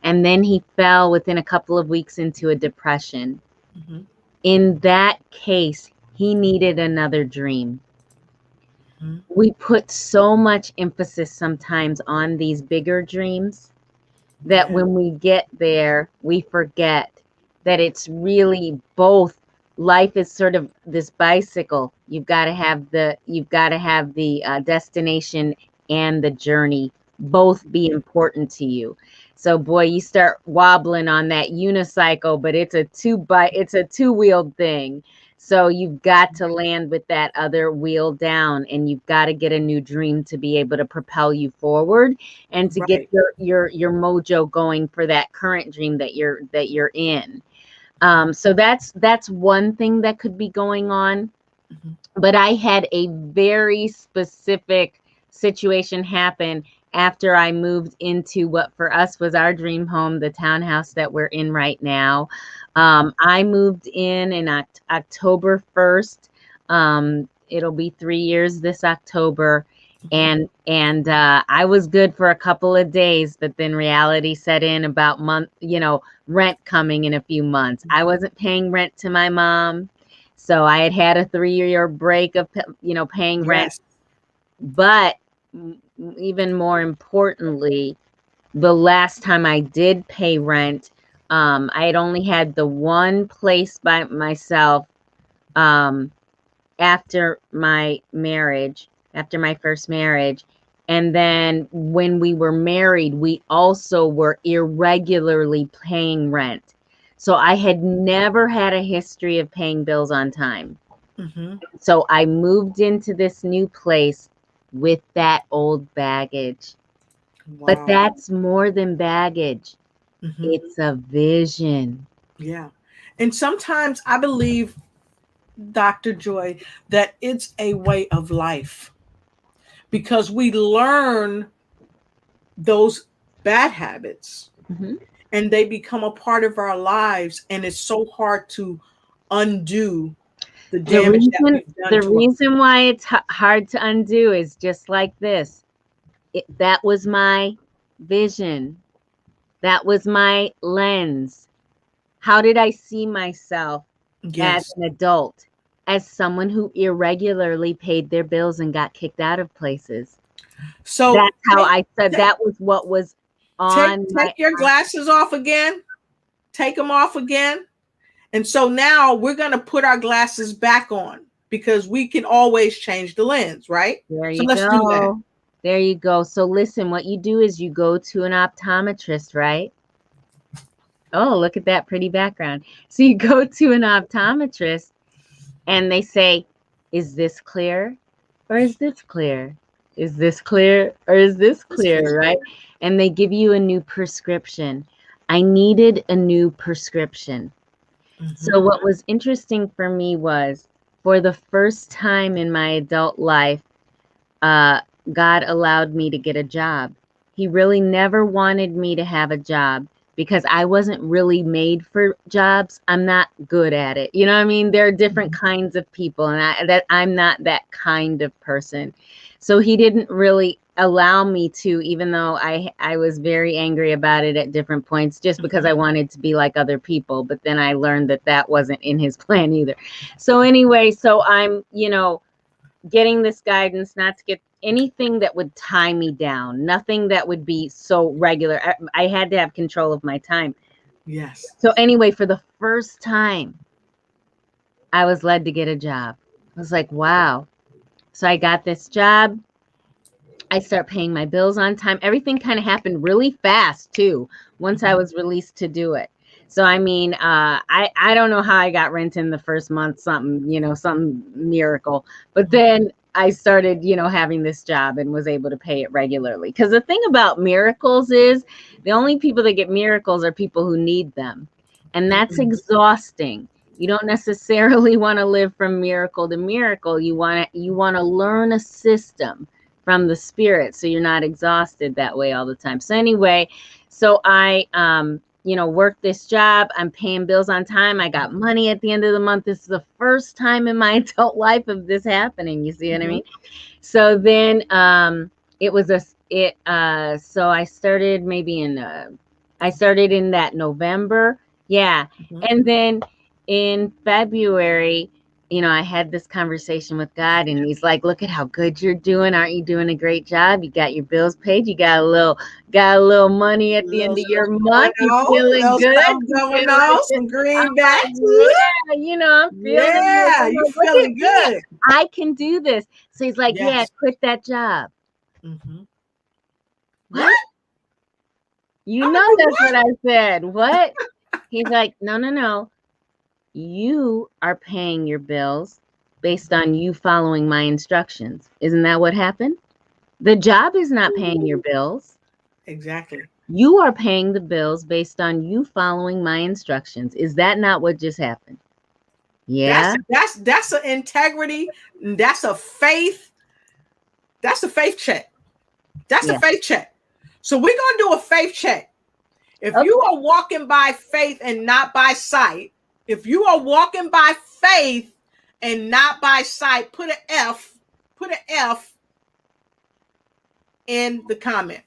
And then he fell within a couple of weeks into a depression. Mm-hmm. In that case, he needed another dream. Mm-hmm. We put so much emphasis sometimes on these bigger dreams that when we get there, we forget that it's really both. Life is sort of this bicycle. You've got to have the destination and the journey both be important to you. So boy, you start wobbling on that unicycle, but it's a two-wheeled thing. So you've got to land with that other wheel down, and you've got to get a new dream to be able to propel you forward and to get your mojo going for that current dream that you're in. So that's one thing that could be going on. Mm-hmm. But I had a very specific situation happen after I moved into what for us was our dream home, the townhouse that we're in right now. I moved in October 1st. It'll be 3 years this October. And I was good for a couple of days, but then reality set in about rent coming in a few months. I wasn't paying rent to my mom. So I had a 3-year break of, paying rent. But even more importantly, the last time I did pay rent, I had only had the one place by myself after my first marriage. And then when we were married, we also were irregularly paying rent. So I had never had a history of paying bills on time. Mm-hmm. So I moved into this new place with that old baggage. Wow. But that's more than baggage. Mm-hmm. It's a vision. Yeah. And sometimes I believe, Dr. Joy, that it's a way of life, because we learn those bad habits, mm-hmm. and they become a part of our lives, and it's so hard to undo the damage that we've done. The reason why it's hard to undo is just like this. That was my vision. That was my lens. How did I see myself as an adult, as someone who irregularly paid their bills and got kicked out of places. So that's how I said that was what was on. Take your glasses off again. Take them off again. And so now we're going to put our glasses back on because we can always change the lens, right? There so you let's go. do that. There you go. So listen, what you do is you go to an optometrist, right? Oh, look at that pretty background. So you go to an optometrist and they say, is this clear or is this clear? Is this clear or is this clear, right? And they give you a new prescription. I needed a new prescription. So what was interesting for me was, for the first time in my adult life, God allowed me to get a job. He really never wanted me to have a job because I wasn't really made for jobs. I'm not good at it. You know what I mean? There are different kinds of people, and I'm not that kind of person. So he didn't really allow me to, even though I was very angry about it at different points, just because I wanted to be like other people. But then I learned that that wasn't in his plan either. So anyway, so I'm, getting this guidance not to get anything that would tie me down, nothing that would be so regular. I had to have control of my time. Yes. So anyway, for the first time, I was led to get a job. I was like, wow. So I got this job. I start paying my bills on time. Everything kind of happened really fast too, once I was released to do it. So, I mean, I don't know how I got rent in the first month, some miracle. But then I started, having this job and was able to pay it regularly. Because the thing about miracles is the only people that get miracles are people who need them. And that's exhausting. You don't necessarily want to live from miracle to miracle. You want to learn a system from the spirit so you're not exhausted that way all the time. So anyway, so I worked this job. I'm paying bills on time. I got money at the end of the month. This is the first time in my adult life of this happening. You see what I mean? So then so I started in that November. Yeah. And then in February, I had this conversation with God, and he's like, look at how good you're doing. Aren't you doing a great job? You got your bills paid. You got a little money at the end of your month. You're feeling good. Some greenbacks. Yeah, I'm feeling Yeah, you're feeling good. I can do this. So he's like, yeah, quit that job. What? That's what I said. What? He's like, no. You are paying your bills based on you following my instructions. Isn't that what happened? The job is not paying your bills. Exactly. You are paying the bills based on you following my instructions. Is that not what just happened? Yeah. That's an integrity. That's a faith. That's a faith check. That's a faith check. So we're going to do a faith check. If you are walking by faith and not by sight, if you are walking by faith and not by sight, put an F in the comment.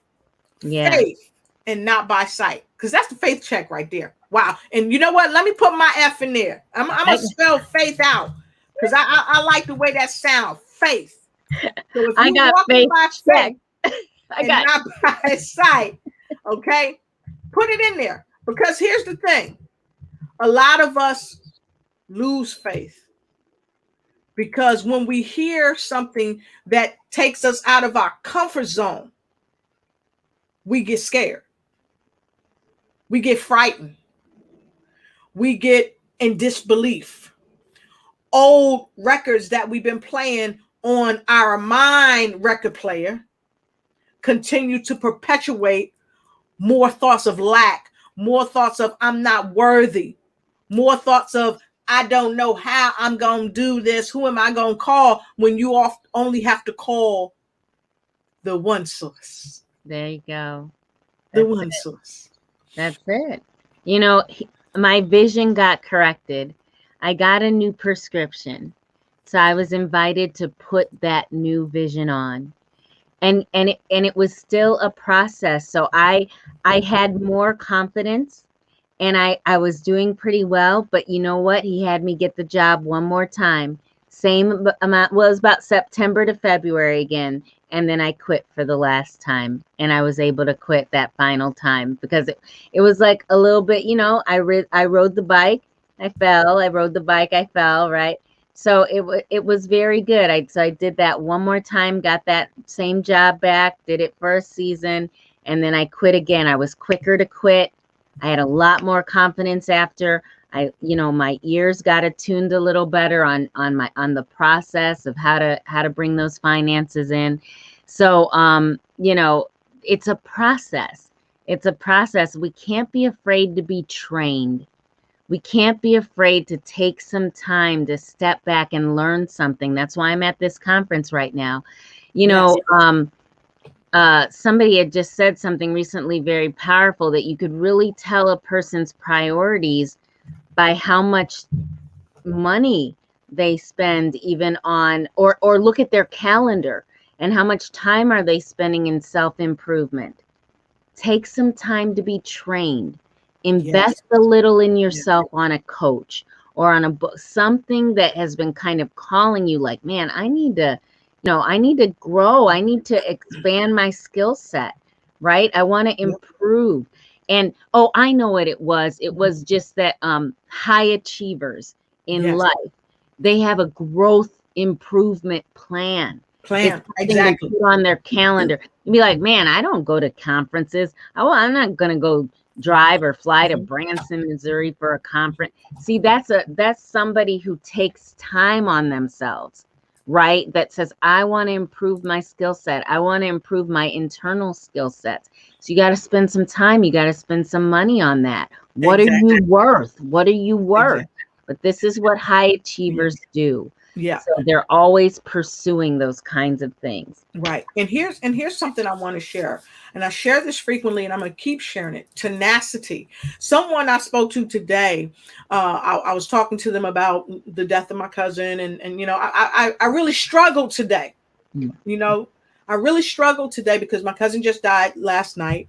Yeah. Faith and not by sight. Because that's the faith check right there. Wow. And you know what? Let me put my F in there. I'm going to spell faith out because I like the way that sounds. Faith. So if I got faith by faith and not by sight, okay, put it in there. Because here's the thing. A lot of us lose faith because when we hear something that takes us out of our comfort zone, we get scared. We get frightened. We get in disbelief. Old records that we've been playing on our mind record player continue to perpetuate more thoughts of lack, more thoughts of I'm not worthy, more thoughts of I don't know how I'm going to do this. Who am I going to call when you only have to call the one source? There you go. The one source. That's it. My vision got corrected. I got a new prescription. So I was invited to put that new vision on. And it was still a process. So I had more confidence. And I was doing pretty well, but you know what? He had me get the job one more time Same amount. Well, it was about September to February again. And then I quit for the last time. And I was able to quit that final time because it was like a little bit, I rode the bike, I fell. I rode the bike, I fell, right? So it was very good. So I did that one more time, got that same job back, did it for a season, and then I quit again. I was quicker to quit. I had a lot more confidence after. My ears got attuned a little better on the process of how to bring those finances in. So it's a process. It's a process. We can't be afraid to be trained. We can't be afraid to take some time to step back and learn something. That's why I'm at this conference right now. Yes. Somebody had just said something recently very powerful, that you could really tell a person's priorities by how much money they spend even on, or look at their calendar and how much time are they spending in self-improvement. Take some time to be trained. Invest a little in yourself on a coach or on a book, something that has been kind of calling you like, man, I need to grow. I need to expand my skill set, right? I want to improve. And, I know what it was. It was just that high achievers in life, they have a growth improvement plan. It's exactly. they put on their calendar. You'd be like, man, I don't go to conferences. I'm not going to go drive or fly to Branson, Missouri for a conference. See, that's somebody who takes time on themselves, right? That says, I want to improve my skill set. I want to improve my internal skill sets. So you got to spend some time. You got to spend some money on that. What are you worth? What are you worth? But this is what high achievers do. Yeah. So they're always pursuing those kinds of things. Right. And here's something I want to share. And I share this frequently, and I'm going to keep sharing it. Tenacity. Someone I spoke to today, I was talking to them about the death of my cousin. And I really struggled today. I really struggled today because my cousin just died last night.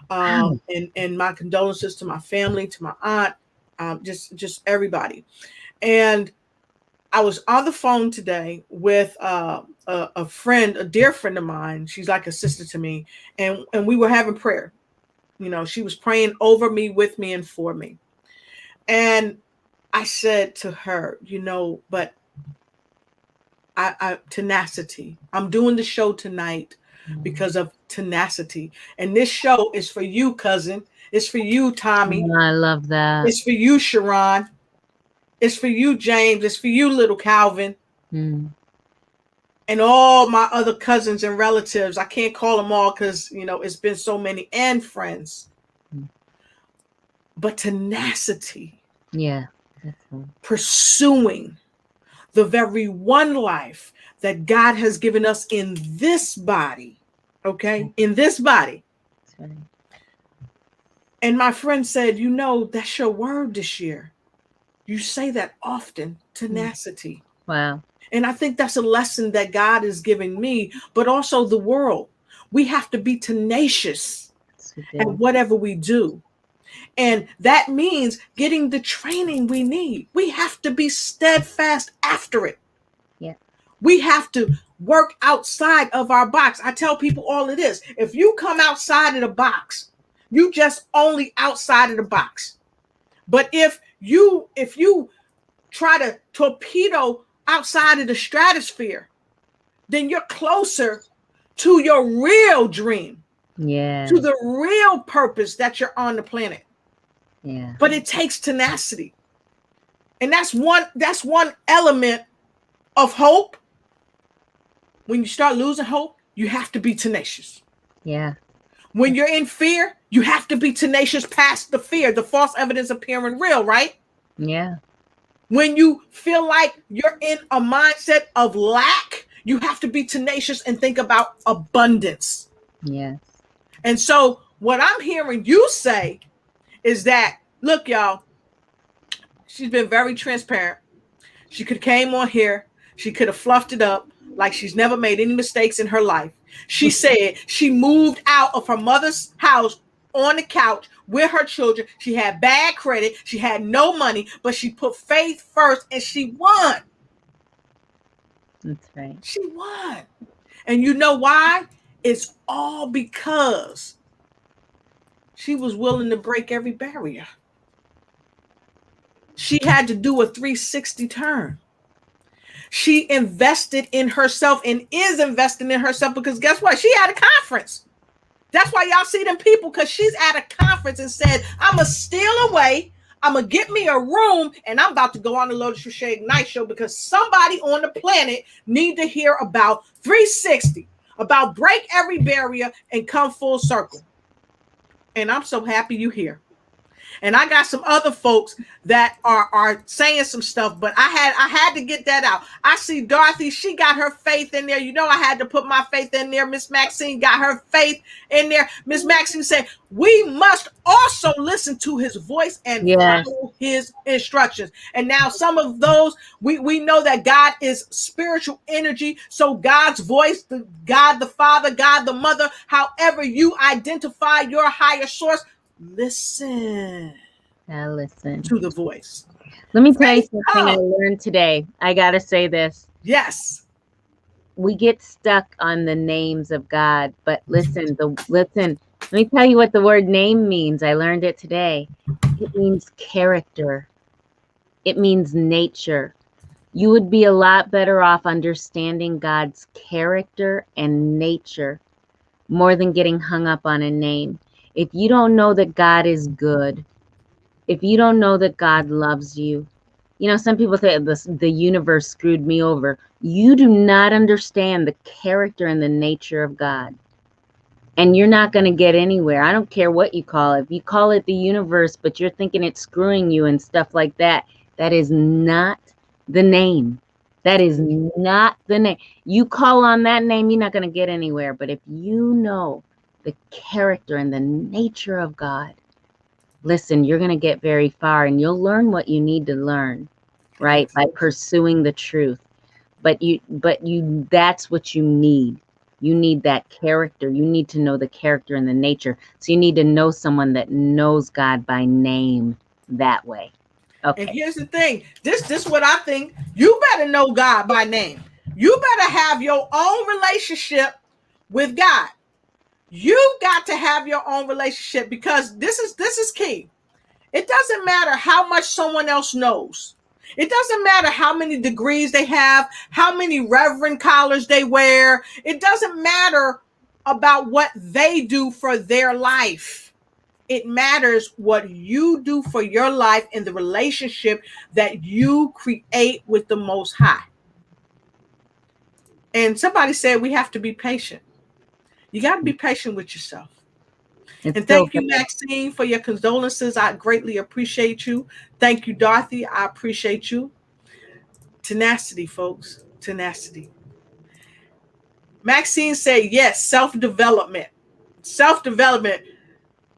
And my condolences to my family, to my aunt, just everybody. And I was on the phone today with a friend, a dear friend of mine. She's like a sister to me. And we were having prayer. She was praying over me, with me, and for me. And I said to her, but I tenacity. I'm doing the show tonight because of tenacity. And this show is for you, cousin. It's for you, Tommy. Oh, I love that. It's for you, Sharon. It's for you, James. It's for you, little Calvin. And all my other cousins and relatives. I can't call them all because, it's been so many, and friends. But tenacity. Yeah. Pursuing the very one life that God has given us in this body. Okay? In this body. That's right. And my friend said, that's your word this year. You say that often, tenacity. Wow. And I think that's a lesson that God is giving me, but also the world. We have to be tenacious at whatever we do. And that means getting the training we need. We have to be steadfast after it. Yeah. We have to work outside of our box. I tell people all of this. If you come outside of the box, you just only outside of the box. But if you try to torpedo outside of the stratosphere, then you're closer to your real dream. Yeah. To the real purpose that you're on the planet. Yeah. But it takes tenacity. And that's one element of hope. When you start losing hope, you have to be tenacious. Yeah. When you're in fear, you have to be tenacious past the fear, the false evidence appearing real, right? Yeah. When you feel like you're in a mindset of lack, you have to be tenacious and think about abundance. Yes. And so what I'm hearing you say is that, look, y'all, she's been very transparent. She could have came on here. She could have fluffed it up like she's never made any mistakes in her life. She said she moved out of her mother's house on the couch with her children. She had bad credit. She had no money, but she put faith first and she won. That's right. She won. And you know why? It's all because she was willing to break every barrier. She had to do a 360 turn. She invested in herself and is investing in herself because guess what? She had a conference. That's why y'all see them people, because she's at a conference and said, I'm going to steal away. I'm going to get me a room and I'm about to go on the Lotus Crochet Ignite show because somebody on the planet need to hear about 360, about break every barrier and come full circle. And I'm so happy you here. And I got some other folks that are saying some stuff, but I had to get that out. I see Dorothy, she got her faith in there. You know, I had to put my faith in there. Miss Maxine got her faith in there. Miss Maxine said, we must also listen to his voice and follow his instructions. And now some of those, we know that God is spiritual energy. So God's voice, God the Father, God the Mother, however you identify your higher source, listen to the voice. Let me tell you something I learned today. I got to say this. Yes. We get stuck on the names of God, but listen, let me tell you what the word name means. I learned it today. It means character. It means nature. You would be a lot better off understanding God's character and nature more than getting hung up on a name. If you don't know that God is good, if you don't know that God loves you, you know, some people say the universe screwed me over. You do not understand the character and the nature of God. And you're not going to get anywhere. I don't care what you call it. If you call it the universe, but you're thinking it's screwing you and stuff like that, that is not the name. That is not the name. You call on that name, you're not going to get anywhere. But if you know the character and the nature of God, listen, you're going to get very far and you'll learn what you need to learn, right? By pursuing the truth. But that's what you need. You need that character. You need to know the character and the nature. So you need to know someone that knows God by name that way. Okay. And here's the thing. This is what I think. You better know God by name. You better have your own relationship with God. You got to have your own relationship, because this is key. It doesn't matter how much someone else knows. It doesn't matter how many degrees they have, how many reverend collars they wear. It doesn't matter about what they do for their life. It matters what you do for your life and the relationship that you create with the Most High. And somebody said we have to be patient. You got to be patient with yourself. And thank you, Maxine, for your condolences. I greatly appreciate you. Thank you, Dorothy. I appreciate you. Tenacity, folks. Tenacity. Maxine said, yes, self-development. Self-development.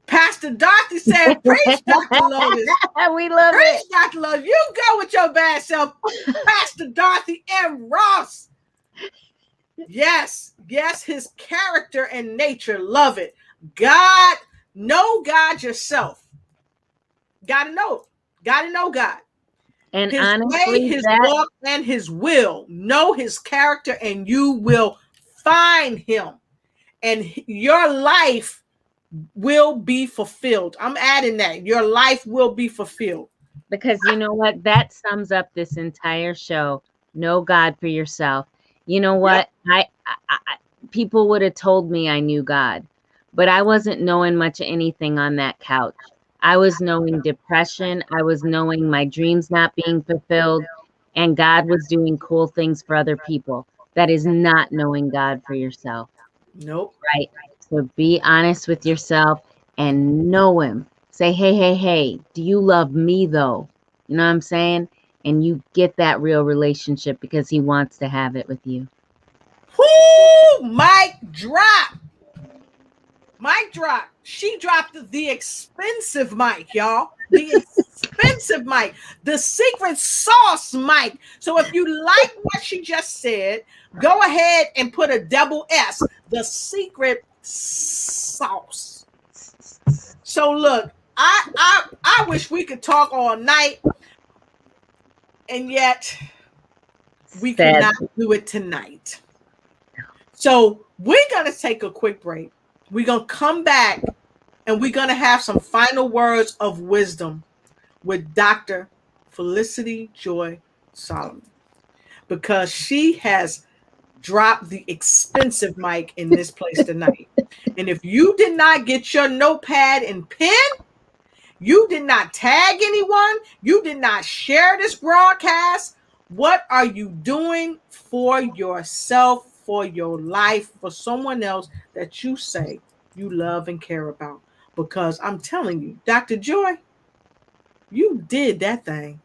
Pastor Dorothy said, preach, Dr. Lotus. We love preach, it. Dr. Lotus. You go with your bad self, Pastor Dorothy M. Ross. Yes, his character and nature. Love it. God, know God yourself. Gotta know God. And His honestly, way, his walk, and his will. Know his character, and you will find him. And your life will be fulfilled. I'm adding that. Your life will be fulfilled. Because you know what? That sums up this entire show. Know God for yourself. You know what? Yep. I people would have told me I knew God, but I wasn't knowing much of anything on that couch. I was knowing depression. I was knowing my dreams not being fulfilled, and God was doing cool things for other people. That is not knowing God for yourself. Nope. Right. So be honest with yourself and know him. Say, hey, do you love me though? You know what I'm saying? And you get that real relationship because he wants to have it with you. Whoo! Mic drop. Mic drop. She dropped the expensive mic, y'all. The expensive mic. The secret sauce mic. So if you like what she just said, go ahead and put a double S. The secret sauce. So look, I wish we could talk all night, and yet we cannot do it tonight. So we're going to take a quick break. We're going to come back and we're going to have some final words of wisdom with Dr. Felicity Joy Solomon, because she has dropped the expensive mic in this place tonight. And if you did not get your notepad and pen, you did not tag anyone, you did not share this broadcast, what are you doing for yourself, for your life, for someone else that you say you love and care about? Because I'm telling you, Dr. Joy, you did that thing.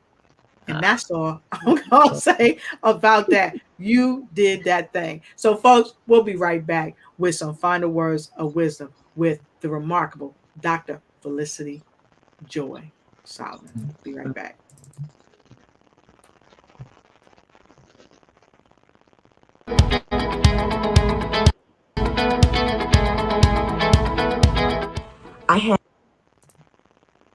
And that's all I'm going to say about that. You did that thing. So, folks, we'll be right back with some final words of wisdom with the remarkable Dr. Felicity Joy Solomon. Be right back. I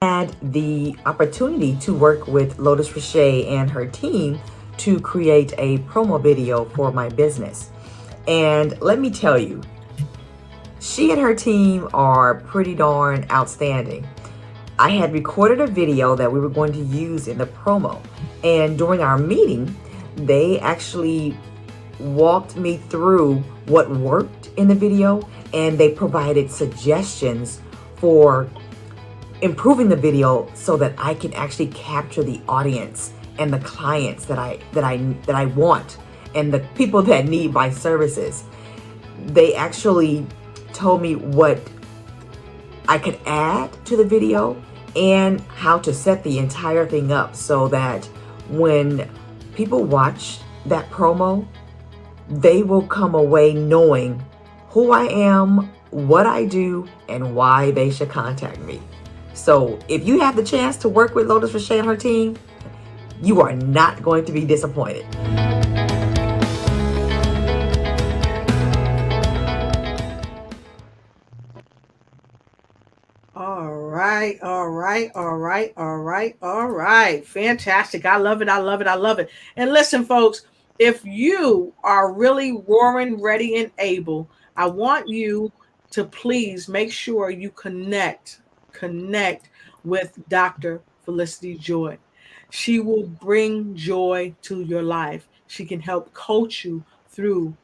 had the opportunity to work with Lotus Richey and her team to create a promo video for my business. And let me tell you, she and her team are pretty darn outstanding. I had recorded a video that we were going to use in the promo. And during our meeting, they actually walked me through what worked in the video, and they provided suggestions for improving the video so that I can actually capture the audience and the clients that I want and the people that need my services. They actually told me what I could add to the video and how to set the entire thing up so that when people watch that promo, they will come away knowing who I am, what I do, and why they should contact me. So if you have the chance to work with Lotus Richey and her team, you are not going to be disappointed. All right. Fantastic. I love it. And listen, folks, if you are really roaring, ready, and able, I want you to please make sure you connect with Dr. Felicity Joy. She will bring joy to your life. She can help coach you through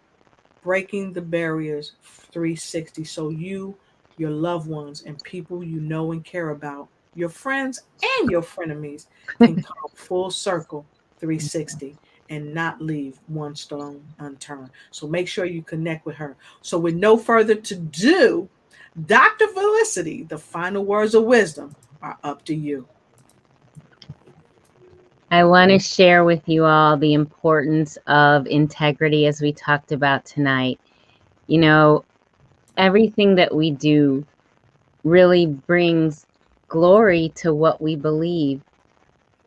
breaking the barriers 360 so you, your loved ones, and people you know and care about, your friends and your frenemies, can come full circle 360 and not leave one stone unturned. So make sure you connect with her. So with no further to do, Dr. Felicity, the final words of wisdom are up to you. I want to share with you all the importance of integrity as we talked about tonight. You know, everything that we do really brings glory to what we believe,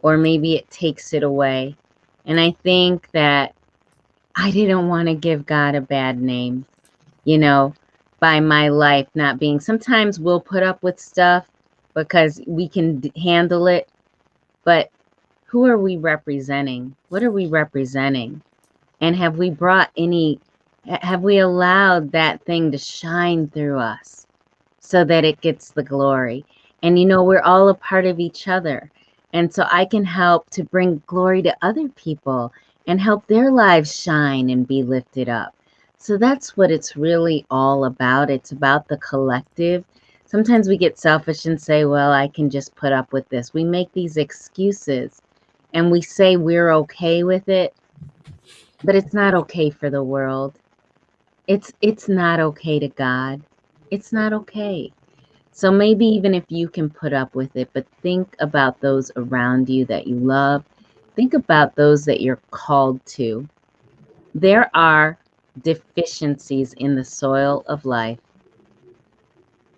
or maybe it takes it away. And I think that I didn't want to give God a bad name, you know, by my life not being. Sometimes we'll put up with stuff because we can handle it, but who are we representing? What are we representing? And have we allowed that thing to shine through us so that it gets the glory? And, you know, we're all a part of each other. And so I can help to bring glory to other people and help their lives shine and be lifted up. So that's what it's really all about. It's about the collective. Sometimes we get selfish and say, well, I can just put up with this. We make these excuses and we say we're okay with it, but it's not okay for the world. It's not okay to God. It's not okay. So maybe even if you can put up with it, but think about those around you that you love. Think about those that you're called to. There are deficiencies in the soil of life,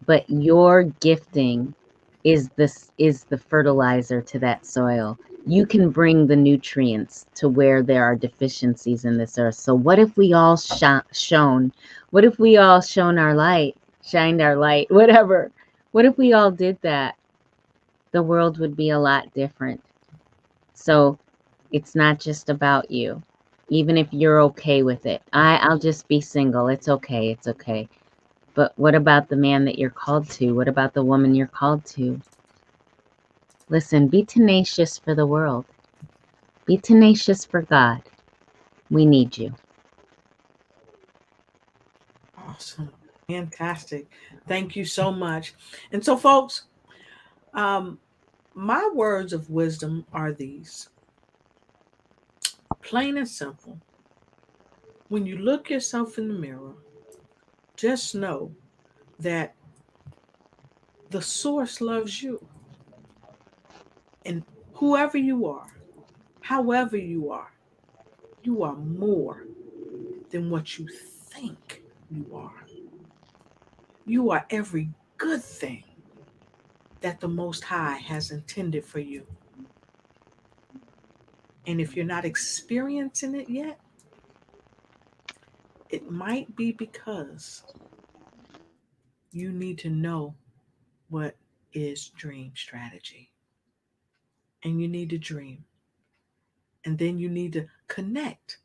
but your gifting is the fertilizer to that soil. You can bring the nutrients to where there are deficiencies in this earth. So what if we all shone? What if we all shined our light, whatever? What if we all did that? The world would be a lot different. So it's not just about you. even if you're okay with it. I'll just be single. It's okay. It's okay. But what about the man that you're called to? What about the woman you're called to? Listen, be tenacious for the world. Be tenacious for God. We need you. Awesome. Fantastic. Thank you so much. And so, folks, my words of wisdom are these. Plain and simple. When you look yourself in the mirror, just know that the source loves you. And whoever you are, however you are more than what you think you are. You are every good thing that the Most High has intended for you. And if you're not experiencing it yet, it might be because you need to know what is dream strategy. And you need to dream. And then you need to connect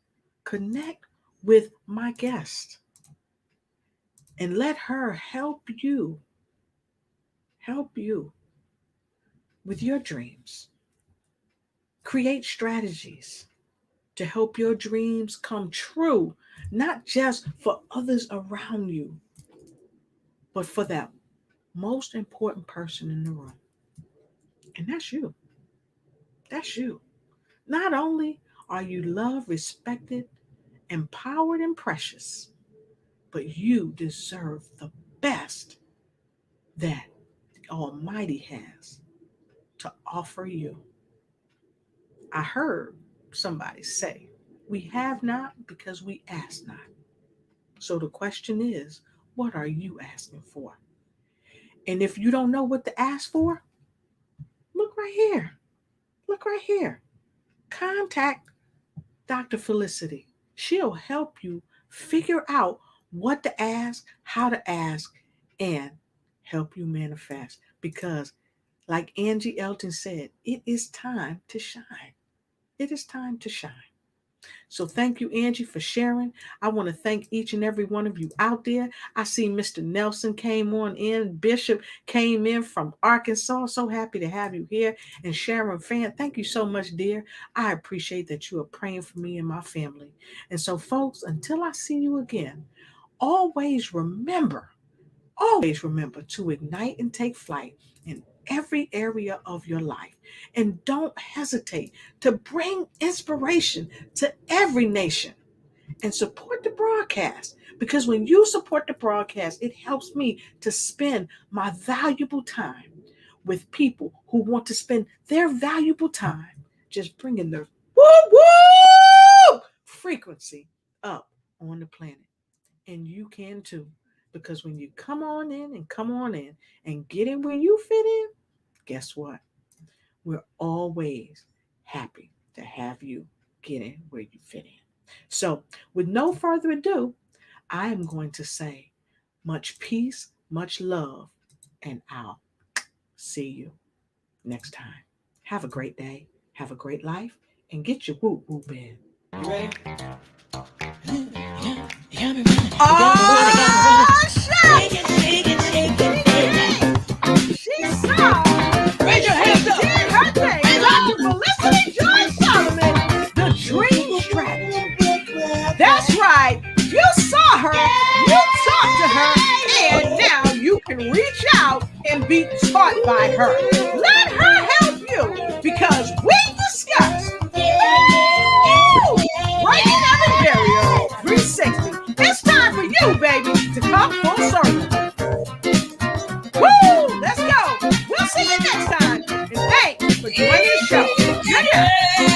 with my guest and let her help you with your dreams. Create strategies to help your dreams come true, not just for others around you, but for that most important person in the room. And that's you. That's you. Not only are you loved, respected, empowered, and precious, but you deserve the best that the Almighty has to offer you. I heard somebody say, we have not because we ask not. So the question is, what are you asking for? And if you don't know what to ask for, look right here. Look right here. Contact Dr. Felicity. She'll help you figure out what to ask, how to ask, and help you manifest. Because, like Angie Elton said, it is time to shine. It is time to shine. So thank you, Angie, for sharing. I want to thank each and every one of you out there. I see Mr. Nelson came on in. Bishop came in from Arkansas. So happy to have you here. And Sharon Fan, thank you so much, dear. I appreciate that you are praying for me and my family. And so, folks, until I see you again, always remember to ignite and take flight in every area of your life. And don't hesitate to bring inspiration to every nation and support the broadcast. Because when you support the broadcast, it helps me to spend my valuable time with people who want to spend their valuable time just bringing their woo frequency up on the planet. And you can too. Because when you come on in and get in where you fit in, guess what? We're always happy to have you get in where you fit in. So, with no further ado, I am going to say much peace, much love, and I'll see you next time. Have a great day, have a great life, and get your whoop whoop in. You ready? Oh, shit! She saw. Raise your hands up. Did her thing. Dr. Felicity Joy Solomon, the dream strategy. That's right. You saw her, you talked to her, and now you can reach out and be taught by her. Let